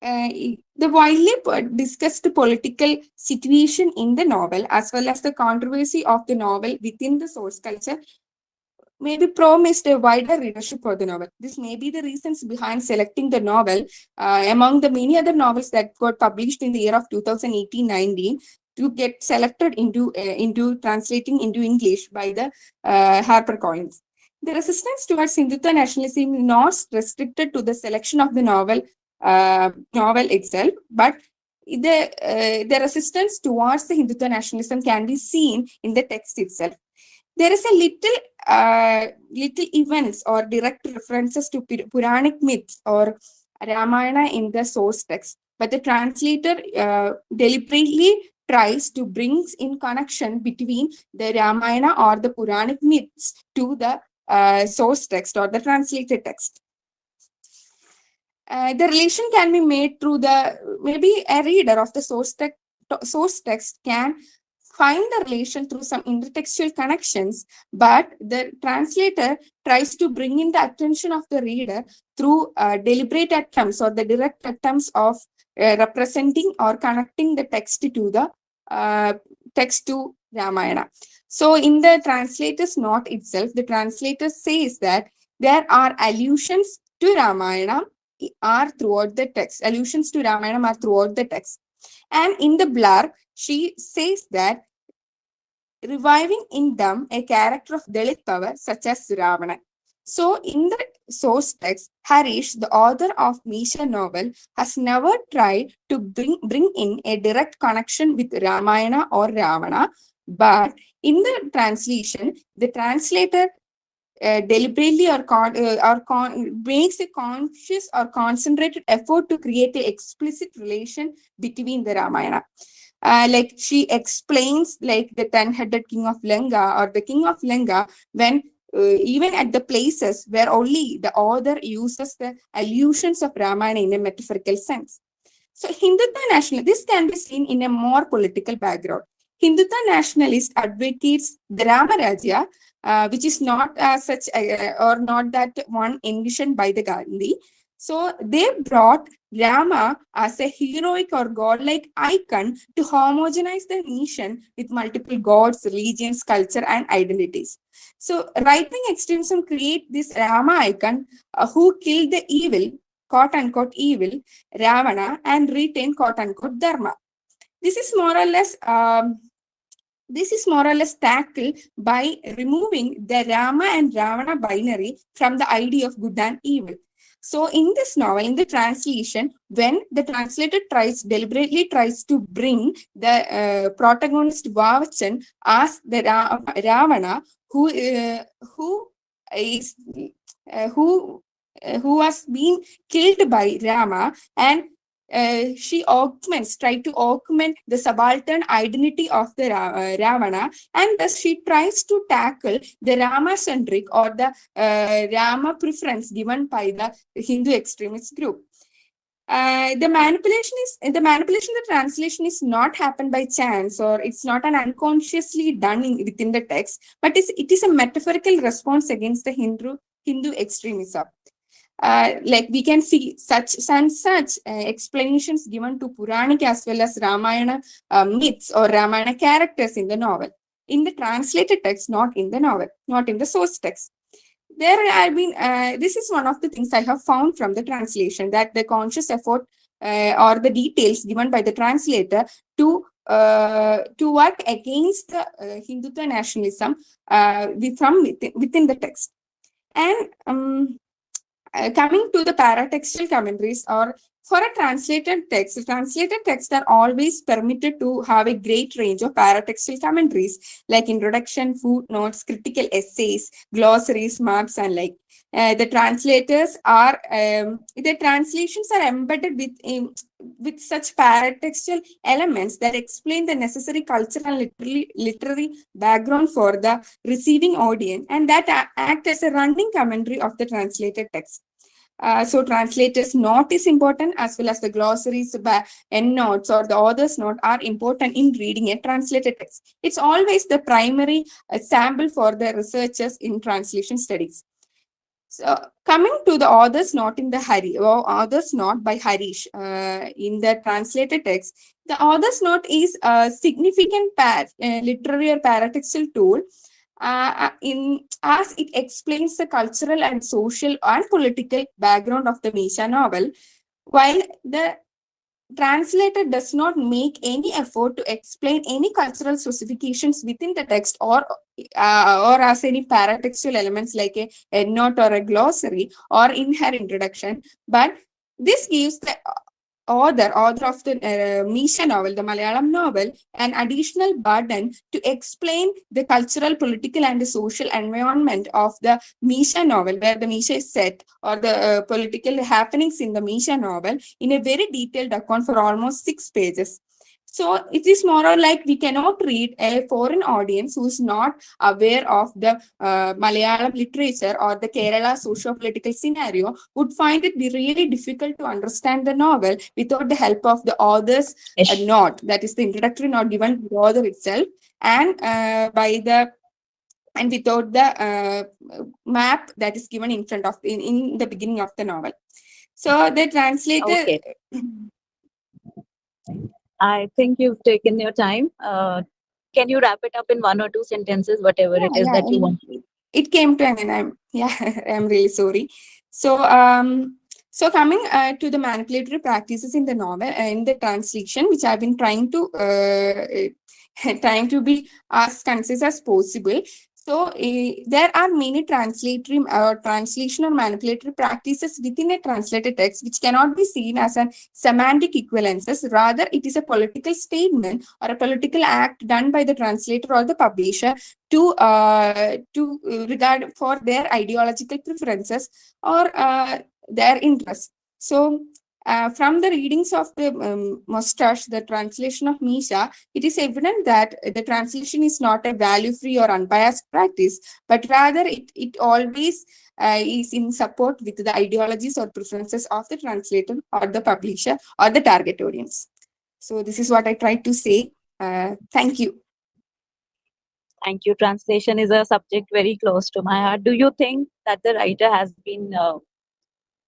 The widely discussed political situation in the novel, as well as the controversy of the novel within the source culture, maybe promised a wider readership for the novel. This may be the reasons behind selecting the novel among the many other novels that got published in the year of 2018-19 to get selected into translating into English by the HarperCollins. The resistance towards Hindutva nationalism is not restricted to the selection of the novel itself, but the resistance towards the Hindutva nationalism can be seen in the text itself. There is a little events or direct references to Puranic myths or Ramayana in the source text, but the translator deliberately tries to bring in connection between the Ramayana or the Puranic myths to the source text or the translated text. The relation can be made through maybe a reader of the source text can find the relation through some intertextual connections, but the translator tries to bring in the attention of the reader through deliberate attempts or the direct attempts of representing or connecting the text to the text to Ramayana. So in the translator's note itself, the translator says that there are allusions to Ramayana are throughout the text. Allusions to Ramayana are throughout the text. And in the blurb, she says that reviving in them a character of Dalit power such as Ravana. So in the source text, Harish, the author of Misha novel, has never tried to bring in a direct connection with Ramayana or Ravana, but in the translation, the translator deliberately makes a conscious or concentrated effort to create an explicit relation between the Ramayana. Like she explains like the 10-headed king of Lanka or the king of Lanka when even at the places where only the author uses the allusions of Ramayana in a metaphorical sense. So Hindutva nationalism, this can be seen in a more political background. Hindutva nationalist advocates the Rama Rajya, which is not such or not that one envisioned by the Gandhi. So they brought Rama as a heroic or godlike icon to homogenize the nation with multiple gods, religions, culture, and identities. So right-wing extremism create this Rama icon who killed the evil quote unquote evil, Ravana, and retain quote unquote Dharma. This is more or less tackled by removing the Rama and Ravana binary from the idea of good and evil. So in this novel, in the translation, when the translator deliberately tries to bring the protagonist Vavachan as the Ravana, who is who has been killed by Rama, and she try to augment the subaltern identity of the Ravana, and thus she tries to tackle the Rama-centric or the Rama preference given by the Hindu extremist group. The manipulation, the translation is not happened by chance, or it's not an unconsciously done within the text, but it is a metaphorical response against the Hindu extremism. Like we can see such explanations given to Puranic as well as Ramayana myths or Ramayana characters in the novel. In the translated text, not in the novel, not in the source text. This is one of the things I have found from the translation, that the conscious effort or the details given by the translator to work against the Hindutva nationalism from within the text. And coming to the paratextual commentaries, or for a translated texts are always permitted to have a great range of paratextual commentaries like introduction, footnotes, critical essays, glossaries, maps, and like. The translations are embedded with such paratextual elements that explain the necessary cultural and literary background for the receiving audience, and that act as a running commentary of the translated text. So translators' note is important, as well as the glossaries, endnotes, or the author's note are important in reading a translated text. It's always the primary sample for the researchers in translation studies. So coming to the author's note in the author's note by Harish in the translated text, the author's note is a significant literary or paratextual tool as it explains the cultural and social and political background of the Misha novel, while the translator does not make any effort to explain any cultural specifications within the text, or as any paratextual elements like a endnote or a glossary or in her introduction. But this gives the author of the Misha novel, the Malayalam novel, an additional burden to explain the cultural, political, and the social environment of the Misha novel, where the Misha is set, or the political happenings in the Misha novel, in a very detailed account for almost 6 pages. So it is more or like we cannot read a foreign audience who is not aware of the Malayalam literature or the Kerala socio-political scenario would find it really difficult to understand the novel without the help of the author's note, that is the introductory note given to the author itself, and without the map that is given in front of in the beginning of the novel. So the translator. Okay. I think you've taken your time. Can you wrap it up in 1 or 2 sentences, whatever it is that you want? It came to an end. I'm really sorry. So coming to the manipulatory practices in the novel, in the translation, which I've been trying to be as concise as possible. So there are many translation or manipulatory practices within a translated text which cannot be seen as a semantic equivalences. Rather, it is a political statement or a political act done by the translator or the publisher to regard for their ideological preferences or their interests. So from the readings of the Mustache, the translation of Misha, it is evident that the translation is not a value-free or unbiased practice, but rather it always is in support with the ideologies or preferences of the translator or the publisher or the target audience. So this is what I tried to say. Thank you. Thank you. Translation is a subject very close to my heart. Do you think that the writer has been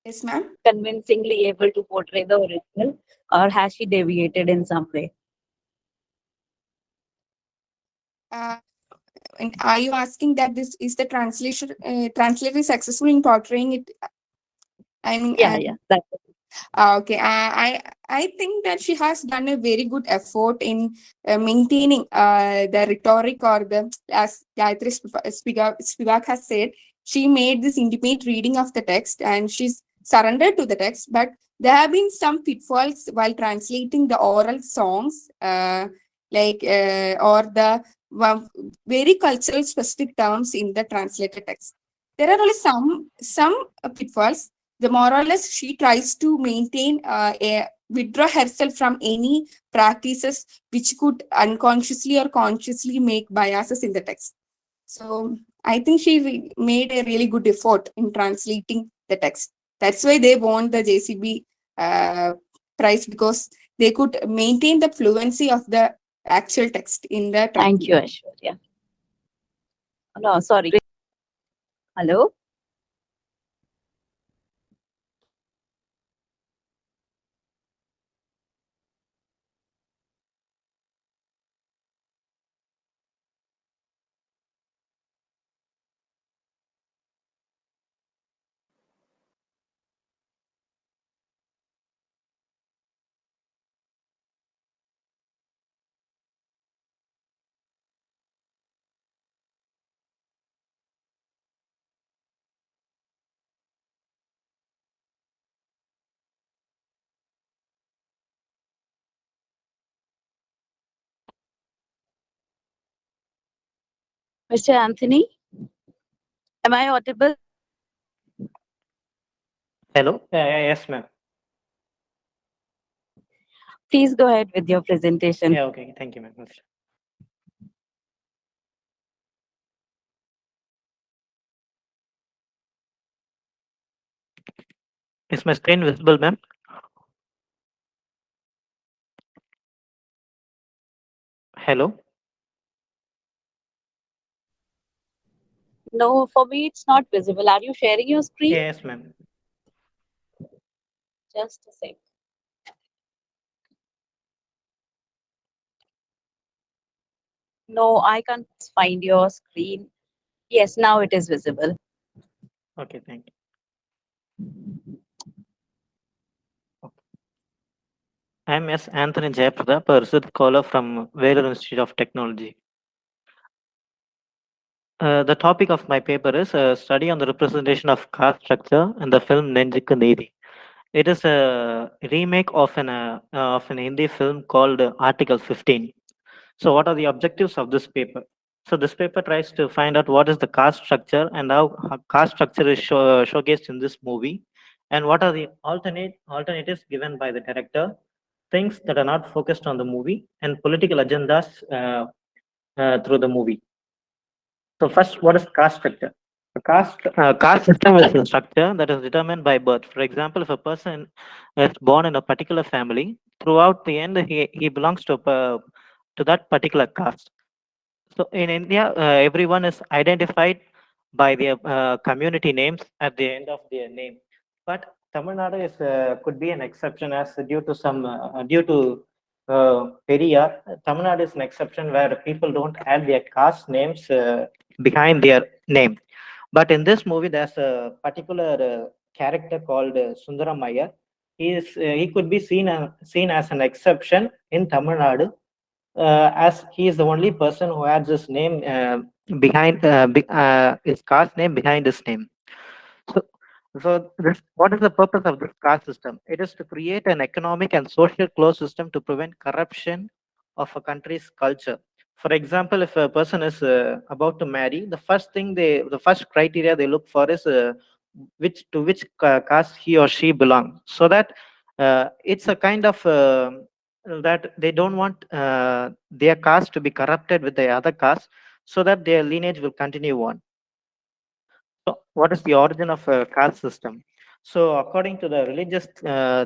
Yes, ma'am. convincingly able to portray the original, or has she deviated in some way? And are you asking that this is the translator successful in portraying it I mean, Yeah, yeah, that. okay. I think that she has done a very good effort in maintaining the rhetoric, or the, as Gayatri Spivak has said, she made this intimate reading of the text and she's surrendered to the text. But there have been some pitfalls while translating the oral songs, or the very cultural specific terms in the translated text. There are only some pitfalls. The more or less she tries to maintain withdraw herself from any practices which could unconsciously or consciously make biases in the text. So I think she made a really good effort in translating the text. That's why they won the JCB prize, because they could maintain the fluency of the actual text in the Thank you, translation. Aishwarya. No, sorry. Hello. Mr. Anthony, am I audible? Hello? Yes, ma'am. Please go ahead with your presentation. Yeah, okay. Thank you, ma'am. Is my screen visible, ma'am? Hello? No, for me it's not visible. Are you sharing your screen? Yes, ma'am. Just a sec. No, I can't find your screen. Yes, now it is visible. Okay, thank you. I'm S. Anthony Jayaprada, a research scholar from Vellore Institute of Technology. The topic of my paper is a study on the representation of caste structure in the film Nenjikku Needi. It is a remake of an Hindi film called Article 15. So, what are the objectives of this paper? So, this paper tries to find out what is the caste structure and how caste structure is showcased in this movie, and what are the alternatives given by the director, things that are not focused on the movie, and political agendas through the movie. So, first, what is caste structure? Caste system is a structure that is determined by birth. For example, if a person is born in a particular family, throughout the end, he belongs to that particular caste. So in India, everyone is identified by their community names at the end of their name. But Tamil Nadu could be an exception, as due to Periyar, Tamil Nadu is an exception where people don't add their caste names behind their name. But in this movie, there's a particular character called Sundaram Iyer. He could be seen as an exception in Tamil Nadu, as he is the only person who adds his name his caste name behind his name. So, what is the purpose of this caste system? It is to create an economic and social closed system to prevent corruption of a country's culture. For example, if a person is about to marry, the first criteria they look for is which caste he or she belongs, so that it's a kind of that they don't want their caste to be corrupted with the other caste, so that their lineage will continue on. So, what is the origin of a caste system? So, according to the religious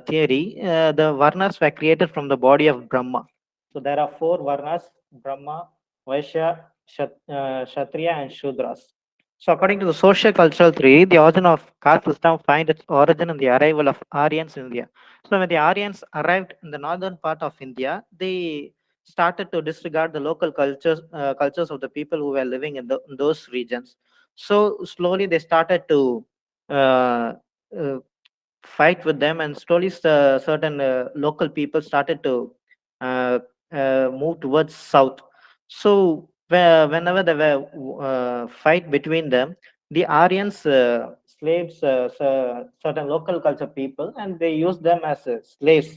theory, the Varnas were created from the body of Brahma. So, there are four Varnas: Brahma, Vaishya, Kshatriya, and Shudras. So, according to the social cultural theory, the origin of caste system finds its origin in the arrival of Aryans in India. So, when the Aryans arrived in the northern part of India, they started to disregard the local cultures of the people who were living in those regions. So slowly they started to uh, uh, fight with them, and slowly certain local people started to uh, move towards south. So whenever there were fight between them, the Aryans slaves certain local culture people, and they used them as slaves.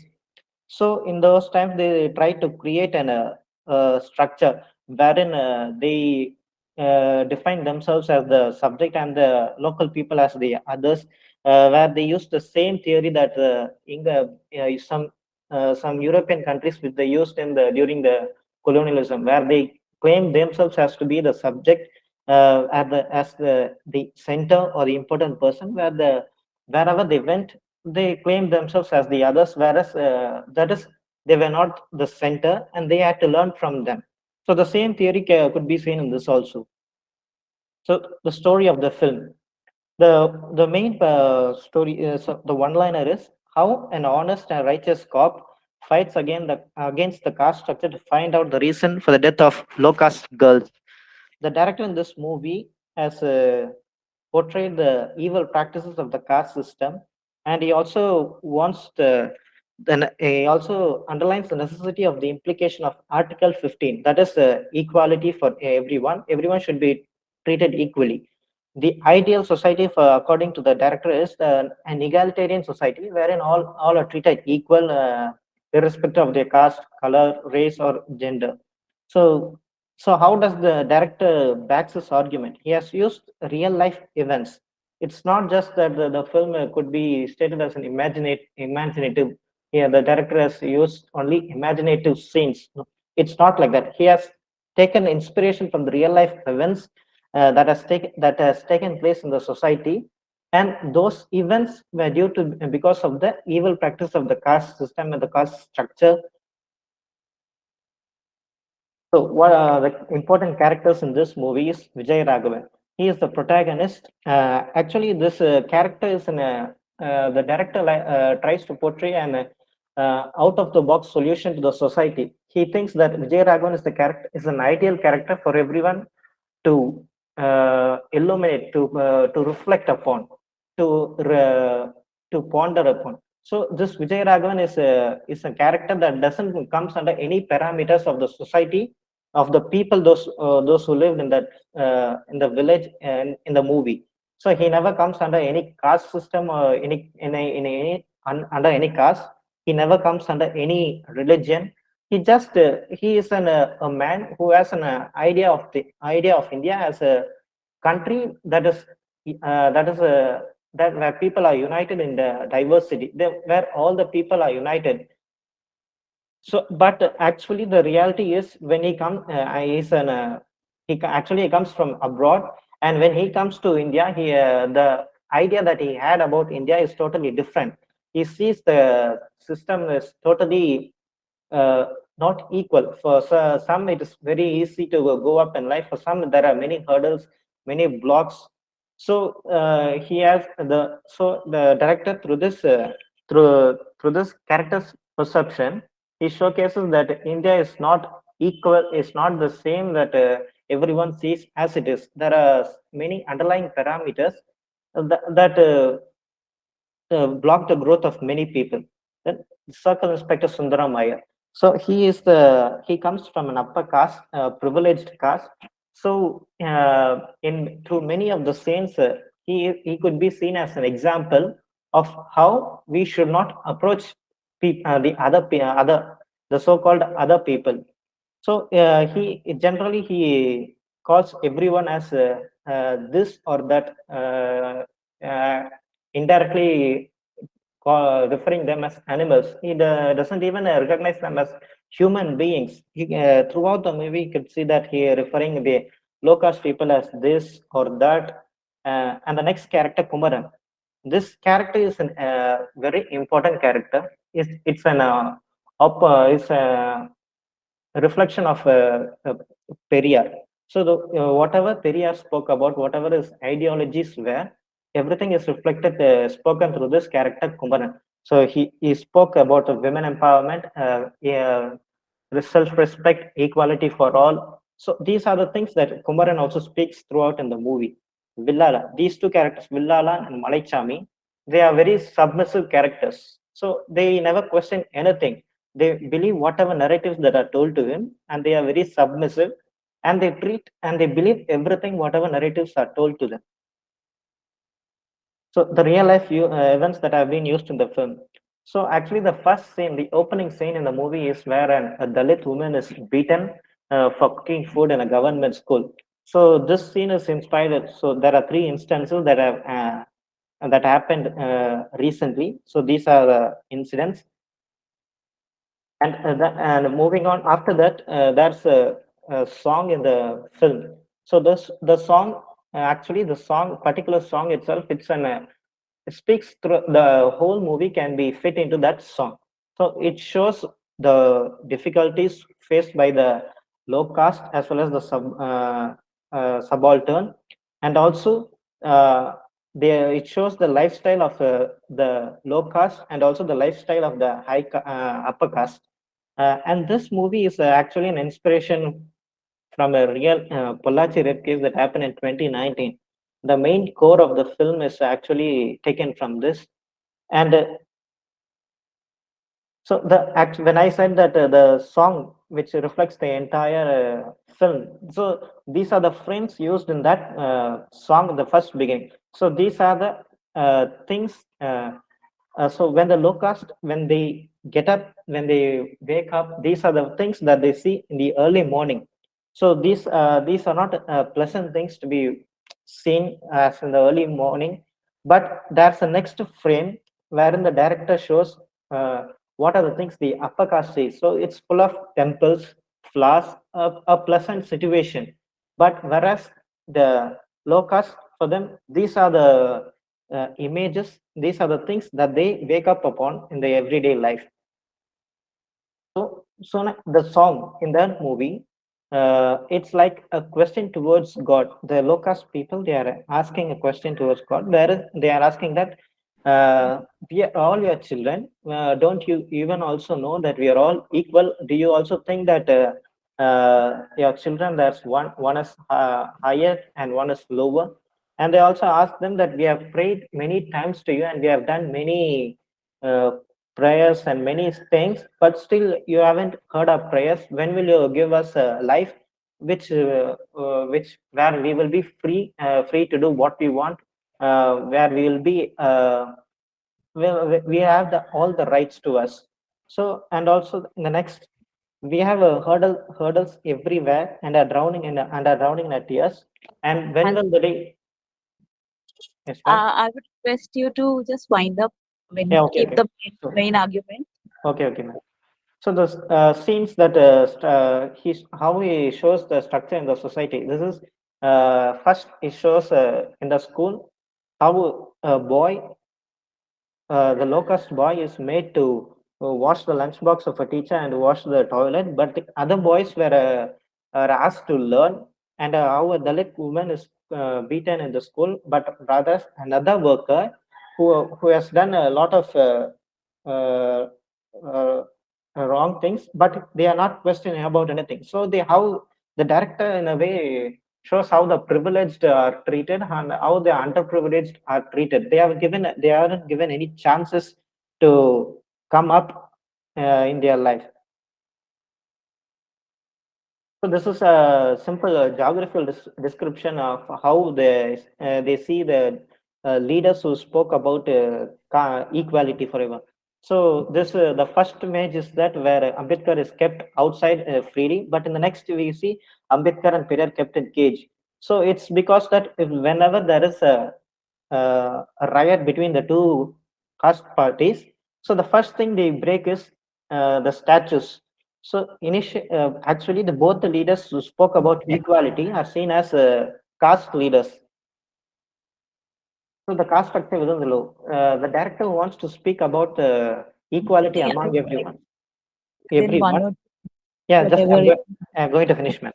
So in those times, they try to create structure wherein they define themselves as the subject and the local people as the others, where they use the same theory that some European countries which they used in the during the colonialism, where they claim themselves as to be the subject, as the center or the important person, wherever they went, they claimed themselves as the others, whereas that is, they were not the center and they had to learn from them. So the same theory could be seen in this also. So the story of the film, the main story is, the one liner is how an honest and righteous cop fights against the caste structure to find out the reason for the death of low caste girls. The director in this movie has portrayed the evil practices of the caste system, and he also wants then he also underlines the necessity of the implication of Article 15, that is equality for everyone. Everyone should be treated equally. The ideal society, for according to the director, is an egalitarian society wherein all are treated equal, irrespective of their caste, color, race, or gender. So so how does the director backs his argument? He has used real life events. It's not just that the film could be stated as an imaginative. Here, the director has used only imaginative scenes. No, it's not like that. He has taken inspiration from the real life events that has taken place in the society, and those events were due to because of the evil practice of the caste system and the caste structure. So, what are the important characters in this movie is Vijay Raghavan. He is the protagonist. Actually, this character is the director tries to portray an out of the box solution to the society. He thinks that Vijay Raghavan is an ideal character for everyone to illuminate, to reflect upon, to ponder upon. So this Vijay Raghavan is a character that doesn't comes under any parameters of the society, of the people, those who lived in the village and in the movie. So he never comes under any caste system or under any caste. He never comes under any religion. He is a man who has an idea of India as a country that is that where people are united in the diversity, where all the people are united. So, but actually, the reality is when he comes, actually he comes from abroad, and when he comes to India, the idea that he had about India is totally different. He sees the system is totally not equal. For some, it is very easy to go up in life. For some, there are many hurdles, many blocks. So the director through this character's perception, he showcases that India is not equal, is not the same that everyone sees as it is. There are many underlying parameters that block the growth of many people. Then Circle Inspector Sundaram Iyer. So he comes from an upper caste, privileged caste. So in through many of the scenes, he could be seen as an example of how we should not approach the so-called other people. So he calls everyone as this or that, indirectly referring them as animals. He doesn't even recognize them as human beings. Throughout the movie, you could see that he referring the low caste people as this or that. And the next character, Kumaran. This character is a very important character. It's an it's a reflection of Periyar. So whatever Periyar spoke about, whatever his ideologies were, everything is reflected, spoken through this character Kumaran. So he spoke about women empowerment, self-respect, equality for all. So these are the things that Kumaran also speaks throughout in the movie. Villala, these two characters, Villala and Malaichami, they are very submissive characters. So they never question anything. They believe whatever narratives that are told to him, and they are very submissive, and they treat and they believe everything whatever narratives are told to them. So the real life events that have been used in the film. So actually, the first scene, the opening scene in the movie is where a Dalit woman is beaten for cooking food in a government school. So this scene is inspired. So there are three instances that happened recently. So these are the incidents. And moving on after that, there's a song in the film. So the song, actually the song, particular song itself, it speaks through the whole movie can be fit into that song. So it shows the difficulties faced by the low caste as well as the subaltern, and also it shows the lifestyle of the low caste and also the lifestyle of the upper caste. And this movie is actually an inspiration from a real Pollachi rape case that happened in 2019. The main core of the film is actually taken from this. And so when I said that the song which reflects the entire film, so these are the frames used in that song in the first beginning. So these are the things. So when the low caste, when they get up, when they wake up, these are the things that they see in the early morning. So these are not pleasant things to be seen as in the early morning, but there's a next frame wherein the director shows what are the things the upper caste sees. So it's full of temples, flowers, a pleasant situation. But whereas the low caste, for them, these are the images, these are the things that they wake up upon in their everyday life. So the song in that movie, it's like a question towards God. The low caste people, they are asking a question towards God, where they are asking that we are all your children. Don't you even also know that we are all equal? Do you also think that your children, there's one is higher and one is lower? And they also ask them that we have prayed many times to you and we have done many uh, prayers and many things, but still you haven't heard our prayers. When will you give us a life which where we will be free to do what we want, where we will be we have all the rights to us. So, and also in the next, we have a hurdles everywhere and are drowning in our tears. And when And will the day? Yes, ma'am. I would request you to just wind up, I Yeah, mean, okay, keep okay. the So, main argument. okay, ma'am. So the scenes that how he shows the structure in the society. This is first he shows in the school how a boy, the low-caste boy, is made to wash the lunchbox of a teacher and wash the toilet, but the other boys are asked to learn, and how a Dalit woman is beaten in the school, but rather another worker who has done a lot of uh, uh, wrong things, but they are not questioning about anything. So they how the director in a way shows how the privileged are treated and how the underprivileged are treated. They aren't given any chances to come up in their life. So this is a simple geographical description of how they see the leaders who spoke about equality forever. So this the first image is that where Ambedkar is kept outside freely, but in the next we see Ambedkar and Periyar kept in cage. So it's because that whenever there is a riot between the two caste parties, so the first thing they break is the statues. So actually, both the leaders who spoke about equality are seen as caste leaders. So the caste structure within the law. The director wants to speak about equality Yeah, among everyone. within one Everyone. or Yeah, just whatever. I'm going to finish, man.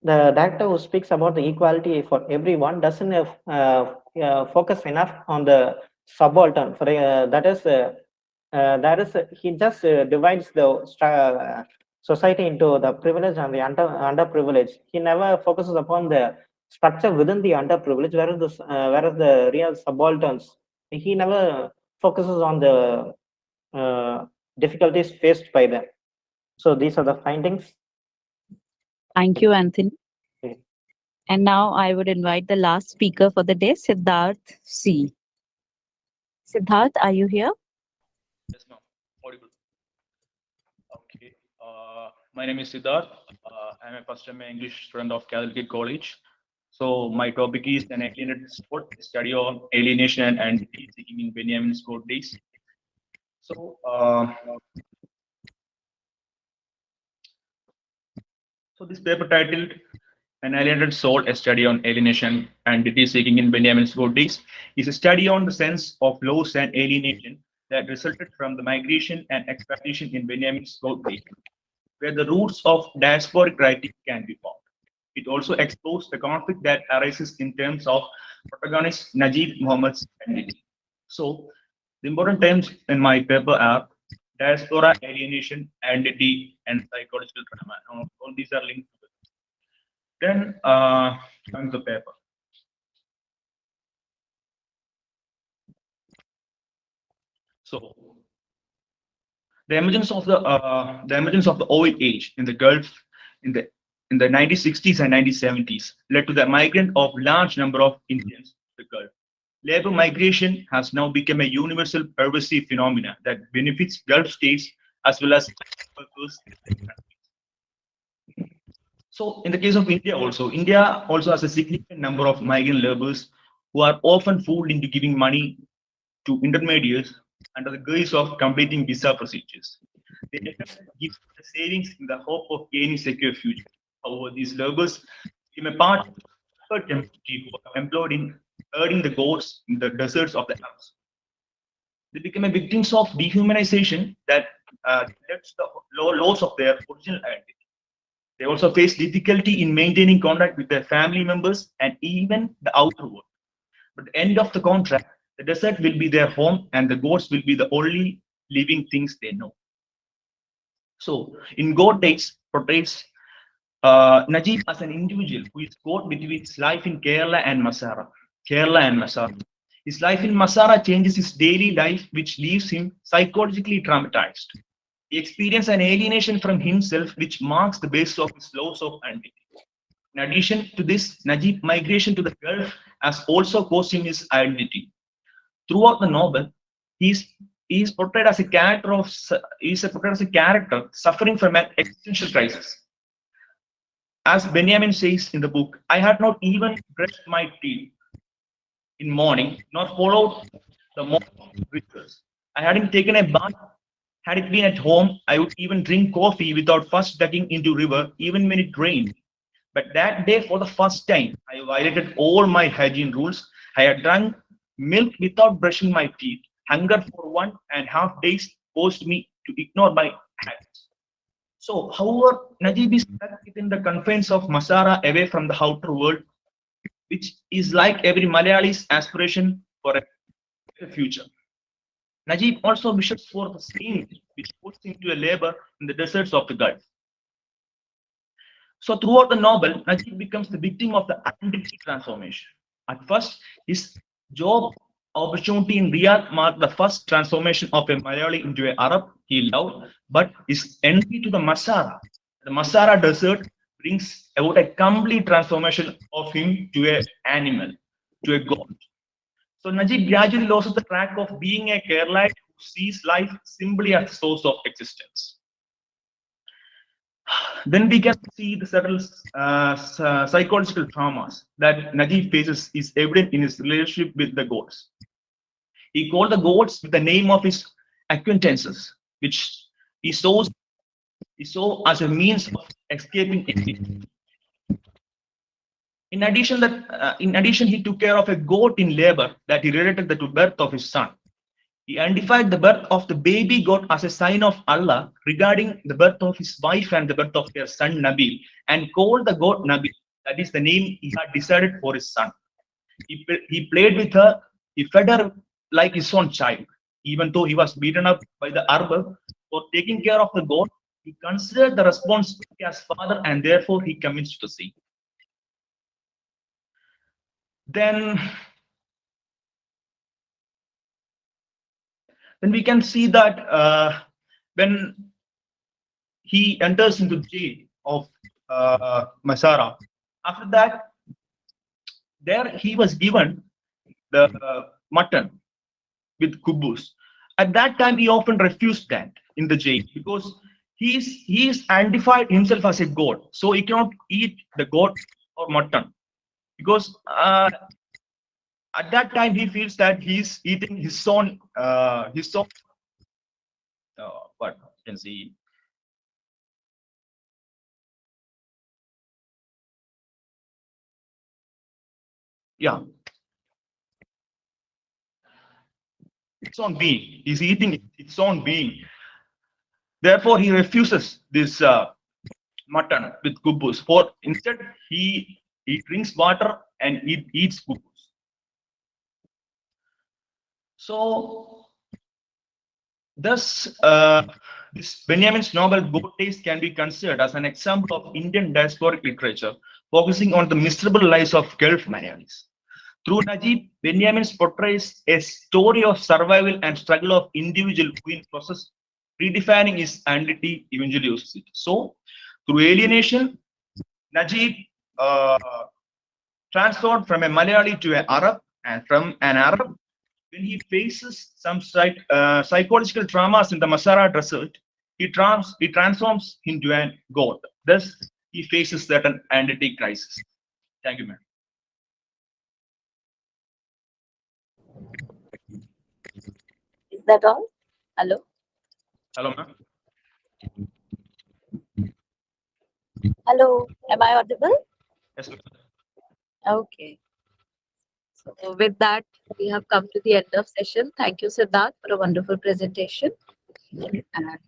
The director who speaks about the equality for everyone doesn't focus enough on the subaltern. For that is he just divides the society into the privileged and the underprivileged. He never focuses upon the structure within the underprivileged, whereas the real subalterns he never focuses on the difficulties faced by them. So these are the findings. Thank you, Anthony. Okay. And now I would invite the last speaker for the day, Siddharth C. Siddharth, are you here? Yes, ma'am. Audible. Okay. My name is Siddharth. I'm a first time English student of Catholic College. So my topic is an alienated sport, study of alienation and seeking in Benjamin Scott days. So, so this paper titled "An Alienated Soul: A Study on Alienation and Deity Seeking in Benjamin Scott Days" is a study on the sense of loss and alienation that resulted from the migration and exploitation in Benjamin Scott days, where the roots of diasporic writing can be found. It also explores the conflict that arises in terms of protagonist Najib Muhammad's identity. So, the important terms in my paper are diaspora, alienation, identity, and psychological trauma. All these are linked together. Then, comes the paper. So, the emergence of the oil age in the Gulf in the 1960s and 1970s led to the migrant of large number of Indians to the Gulf. Labor migration has now become a universal pervasive phenomena that benefits Gulf states as well as workers in their countries. So, in the case of India also has a significant number of migrant laborers who are often fooled into giving money to intermediaries under the guise of completing visa procedures. They give the savings in the hope of gaining secure future. However, these laborers became a part of the community who are employed in herding the goats in the deserts of the Alps. They became victims of dehumanization that led to the loss of their original identity. They also face difficulty in maintaining contact with their family members and even the outer world. But at the end of the contract, the desert will be their home and the goats will be the only living things they know. So, in God Days portrays Najib as an individual who is caught between his life in Kerala and Masara. His life in Masara changes his daily life, which leaves him psychologically traumatized. He experiences an alienation from himself, which marks the basis of his loss of identity. In addition to this, Najib's migration to the Gulf has also cost him his identity. Throughout the novel, he is portrayed as a character suffering from an existential crisis. As Benjamin says in the book, I had not even brushed my teeth in morning, nor followed the morning rituals. I hadn't taken a bath. Had it been at home, I would even drink coffee without first ducking into river, even when it rained. But that day, for the first time, I violated all my hygiene rules. I had drunk milk without brushing my teeth. Hunger for 1.5 days forced me to ignore my habits. So, however, Najib is stuck within the confines of Masara, away from the outer world, which is like every Malayali's aspiration for a better future. Najib also wishes for the same, which puts him to a labor in the deserts of the Gulf. So throughout the novel, Najib becomes the victim of the identity transformation. At first, his job opportunity in Riyadh marked the first transformation of a Malayali into an Arab he loved, but his entry to the Masara desert, brings about a complete transformation of him to an animal, to a god. So Najib gradually loses the track of being a Keralite who sees life simply as the source of existence. Then we can see the several psychological traumas that Najib faces is evident in his relationship with the gods. He called the gods with the name of his acquaintances, which he saw as a means of escaping envy. In addition, he took care of a goat in labor that he related to the birth of his son. He identified the birth of the baby goat as a sign of Allah regarding the birth of his wife and the birth of their son Nabil, and called the goat Nabil. That is the name he had decided for his son. He played with her, he fed her like his own child. Even though he was beaten up by the Arab for taking care of the goat, he considered the responsibility as father and therefore he commits to the same. Then then we can see that when he enters into the jail of Masara, after that, there he was given the mutton with kubus. At that time, he often refused that in the jail because he is identified himself as a god, so he cannot eat the goat or mutton because at that time he feels that he's eating his own what you can see. Yeah, its own being. He's eating its own being. Therefore, he refuses this mutton with kubus. For instead, he drinks water and he eats kubus. So, thus, this Benjamin's novel Good Taste can be considered as an example of Indian diasporic literature, focusing on the miserable lives of Gulf Malayalis. Through Najib, Benjamin portrays a story of survival and struggle of individual who in process redefining his identity eventually loses it. So, through alienation, Najib transformed from a Malayali to an Arab, and from an Arab, when he faces some psychological traumas in the Masara desert, he transforms into a god. Thus, he faces certain identity crisis. Thank you, ma'am. Is that all? Hello? Hello, ma'am. Hello, am I audible? Yes, ma'am. Okay. So with that, we have come to the end of session. Thank you, Siddharth, for a wonderful presentation. And